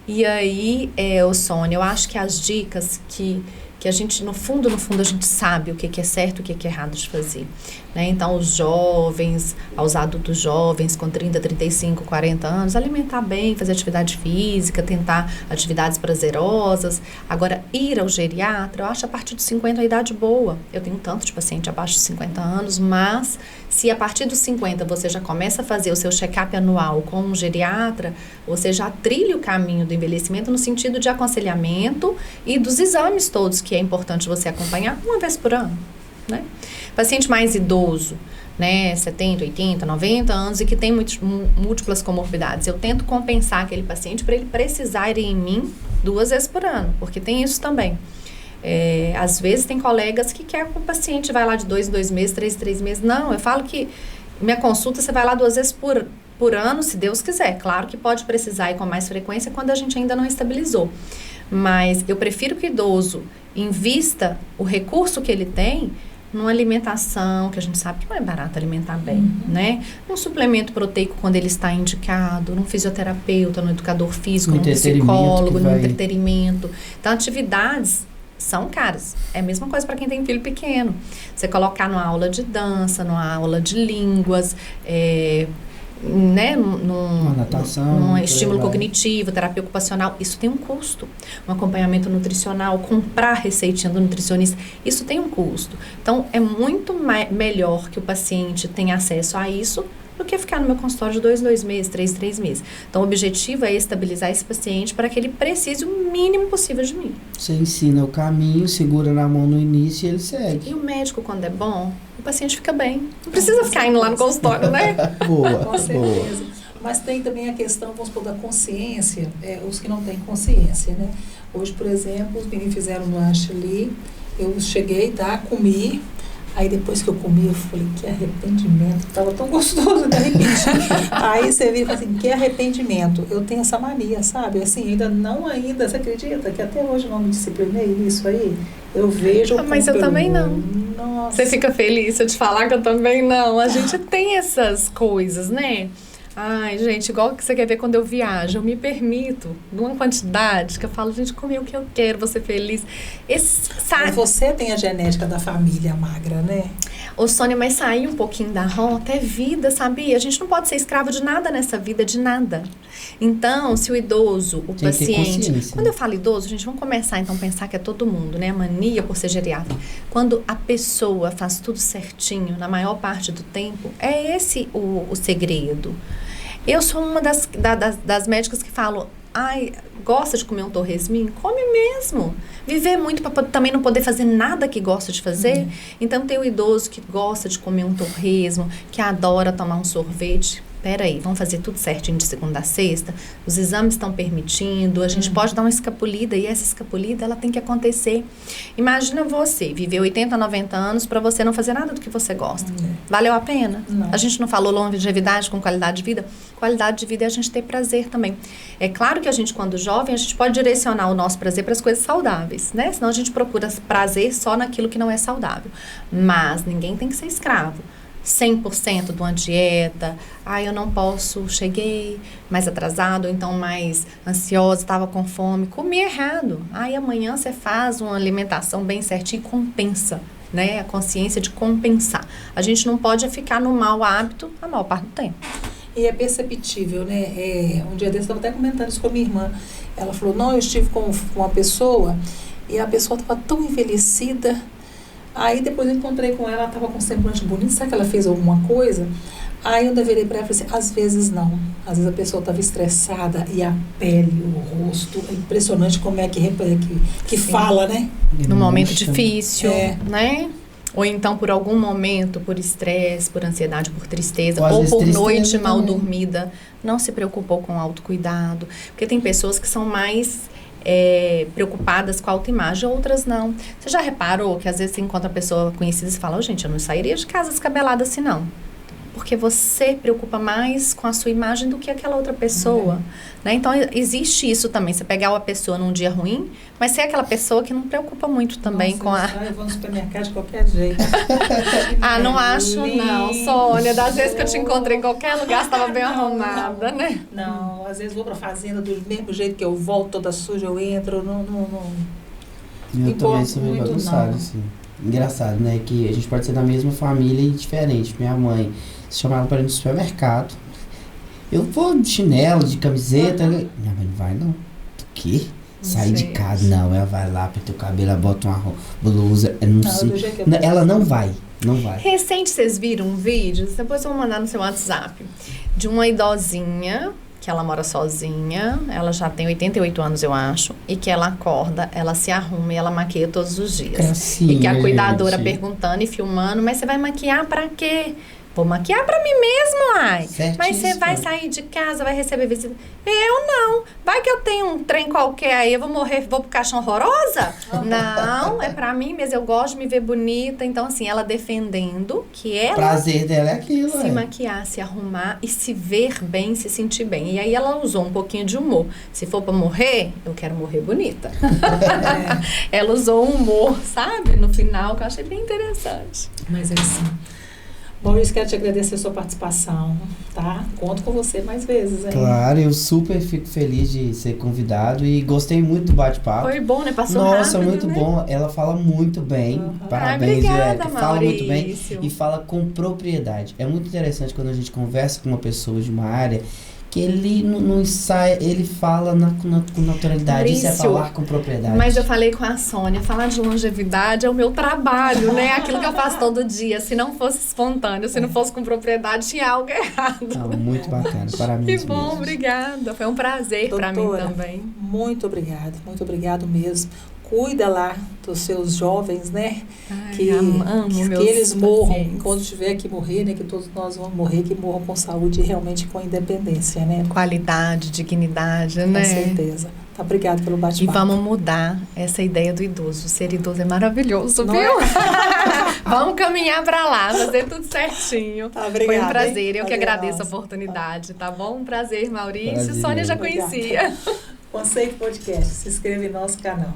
E aí, Sônia, eu acho que as dicas que a gente, no fundo, a gente sabe o que é certo e o que é errado de fazer, né? Então, os jovens, aos adultos jovens com 30, 35, 40 anos, alimentar bem, fazer atividade física, tentar atividades prazerosas. Agora, ir ao geriatra, eu acho a partir dos 50 a idade boa. Eu tenho tanto de paciente abaixo de 50 anos, mas se a partir dos 50 você já começa a fazer o seu check-up anual com um geriatra, você já trilha o caminho do envelhecimento no sentido de aconselhamento e dos exames todos, que é importante você acompanhar uma vez por ano. né? Paciente mais idoso, né, 70, 80, 90 anos e que tem múltiplas comorbidades. Eu tento compensar aquele paciente para ele precisar ir em mim 2 vezes por ano, porque tem isso também. Às vezes tem colegas que querem que o paciente vai lá de 2 em 2 meses, 3 em 3 meses. Não, eu falo que minha consulta você vai lá 2 vezes por ano, se Deus quiser. Claro que pode precisar ir com mais frequência quando a gente ainda não estabilizou. Mas eu prefiro que o idoso invista o recurso que ele tem numa alimentação, que a gente sabe que não é barato alimentar bem, né? Num suplemento proteico quando ele está indicado, num fisioterapeuta, num educador físico, num psicólogo, num entretenimento. Então, atividades são caras. É a mesma coisa para quem tem filho pequeno. Você colocar numa aula de dança, numa aula de línguas, né, num estímulo cognitivo, terapia ocupacional, isso tem um custo. Um acompanhamento nutricional, comprar receitinha do nutricionista, isso tem um custo. Então, é muito melhor que o paciente tenha acesso a isso do que ficar no meu consultório de 2 em 2 meses, 3 em 3 meses. Então, o objetivo é estabilizar esse paciente para que ele precise o mínimo possível de mim. Você ensina o caminho, segura na mão no início e ele segue. E o médico, quando é bom, o paciente fica bem. Não precisa ficar indo lá no consultório, né? Boa, com certeza. Boa. Mas tem também a questão, vamos supor, da consciência, os que não têm consciência, né? Hoje, por exemplo, os meninos fizeram um lanche ali, eu cheguei, comi. Aí depois que eu comi, eu falei, que arrependimento. Tava tão gostoso, de repente. Aí você vira e fala assim, que arrependimento. Eu tenho essa mania, sabe? Assim, você acredita que até hoje eu não me disciplinei nisso aí? Eu vejo... Mas eu também não. Nossa. Você fica feliz se eu te falar que eu também não. A gente tem essas coisas, né? Ai, gente, igual que você quer ver quando eu viajo, eu me permito, numa quantidade, que eu falo, gente, comer o que eu quero, vou ser feliz. Mas você tem a genética da família magra, né? Ô, Sônia, mas sair um pouquinho da rota é vida, sabia? A gente não pode ser escravo de nada nessa vida, de nada. Então, se o idoso, o paciente... Quando eu falo idoso, gente, vamos começar então a pensar que é todo mundo, né? A mania por ser geriatra. Quando a pessoa faz tudo certinho, na maior parte do tempo, é esse o segredo. Eu sou uma das médicas que falo, gosta de comer um torresminho? Come mesmo. Viver muito para também não poder fazer nada que gosta de fazer. Então, tem o idoso que gosta de comer um torresmo, que adora tomar um sorvete. Peraí, vamos fazer tudo certinho de segunda a sexta? Os exames estão permitindo, a gente pode dar uma escapulida e essa escapulida, ela tem que acontecer. Imagina você viver 80, 90 anos para você não fazer nada do que você gosta. Valeu a pena? Não. A gente não falou longevidade com qualidade de vida? Qualidade de vida é a gente ter prazer também. É claro que a gente, quando jovem, a gente pode direcionar o nosso prazer para as coisas saudáveis, né? Senão a gente procura prazer só naquilo que não é saudável. Mas ninguém tem que ser escravo. 100% de uma dieta, eu não posso, cheguei mais atrasado, ou então mais ansiosa, estava com fome, comi errado. Amanhã você faz uma alimentação bem certinha e compensa, né? A consciência de compensar. A gente não pode ficar no mau hábito a maior parte do tempo. E é perceptível, né? Um dia desse eu estava até comentando isso com a minha irmã. Ela falou, eu estive com uma pessoa e a pessoa estava tão envelhecida. Aí depois eu encontrei com ela estava com um semblante bonito, será que ela fez alguma coisa? Aí eu virei para ela e falei assim, às vezes não. Às vezes a pessoa estava estressada e a pele, o rosto, é impressionante como é que fala, né? Num momento difícil, né? Ou então por algum momento, por estresse, por ansiedade, por tristeza, ou por noite mal dormida, não se preocupou com o autocuidado. Porque tem pessoas que são mais... preocupadas com a autoimagem, outras não. Você já reparou que às vezes você encontra pessoa conhecida e fala, gente, eu não sairia de casa descabelada assim não. Porque você preocupa mais com a sua imagem do que aquela outra pessoa. Né? Então, existe isso também. Você pegar uma pessoa num dia ruim, mas ser aquela pessoa que não preocupa muito também com a... Eu vou no supermercado de qualquer jeito. Não acho não, Sônia. Das vezes que eu te encontrei em qualquer lugar, você estava bem arrumada, né? Não, às vezes vou pra fazenda do mesmo jeito que eu volto, toda suja, eu entro, não. Eu também sou meio bagunçado, assim. Engraçado, né? Que a gente pode ser da mesma família e diferente. Minha mãe se chamava para ir no supermercado. Eu vou de chinelo, de camiseta. Minha mãe não vai, não. Do quê? Sair de casa. Não, ela vai lá, pinta o cabelo, ela bota uma blusa. Ela não vai. Não vai. Recente, vocês viram um vídeo? Depois eu vou mandar no seu WhatsApp. De uma idosinha que ela mora sozinha, ela já tem 88 anos, eu acho, e que ela acorda, ela se arruma e ela maquia todos os dias. Gracinha, e que a cuidadora gente. perguntando e filmando, mas você vai maquiar pra quê? Vou maquiar pra mim mesmo, ai. Mas você vai sair de casa, vai receber visita. Eu não. Vai que eu tenho um trem qualquer aí, eu vou morrer, vou pro caixão horrorosa? Não, é pra mim mesmo, eu gosto de me ver bonita. Então, assim, ela defendendo que ela... O prazer dela é aquilo, se maquiar, se arrumar e se ver bem, se sentir bem. E aí ela usou um pouquinho de humor. Se for pra morrer, eu quero morrer bonita. Ela usou um humor, sabe? No final, que eu achei bem interessante. Mas é assim. Maurício, quero te agradecer a sua participação, tá? Conto com você mais vezes, hein? Claro, eu super fico feliz de ser convidado e gostei muito do bate-papo. Foi bom, né? Passou Nossa, rápido, muito né? bom. Ela fala muito bem. Parabéns, obrigada, fala muito bem Maurício. e fala com propriedade. É muito interessante quando a gente conversa com uma pessoa de uma área que ele não sai, ele fala com naturalidade. Isso é Maurício, falar com propriedade. Mas eu falei com a Sônia, falar de longevidade é o meu trabalho, né? Aquilo que eu faço todo dia. Se não fosse espontâneo, se não fosse com propriedade, tinha algo errado. Não, muito bacana, parabéns. Que bom, mesmo. obrigada. Foi um prazer para mim também. Muito obrigado mesmo. Cuida lá dos seus jovens, né? Ai, que meus eles morram, pacientes. enquanto tiver que morrer, né? Que todos nós vamos morrer, que morram com saúde e realmente com independência, né? Qualidade, dignidade, né? Com certeza. Tá, obrigado pelo E bate-papo. vamos mudar essa ideia do idoso. Ser idoso é maravilhoso, Não viu? é? Vamos caminhar para lá, fazer tudo certinho. Tá, obrigada, foi um prazer. hein? Eu que Valeu, agradeço a nossa. oportunidade, tá bom? Um prazer, Maurício. Prazer. Sônia já Obrigada. conhecia. Conceito Podcast. Se inscreva em nosso canal.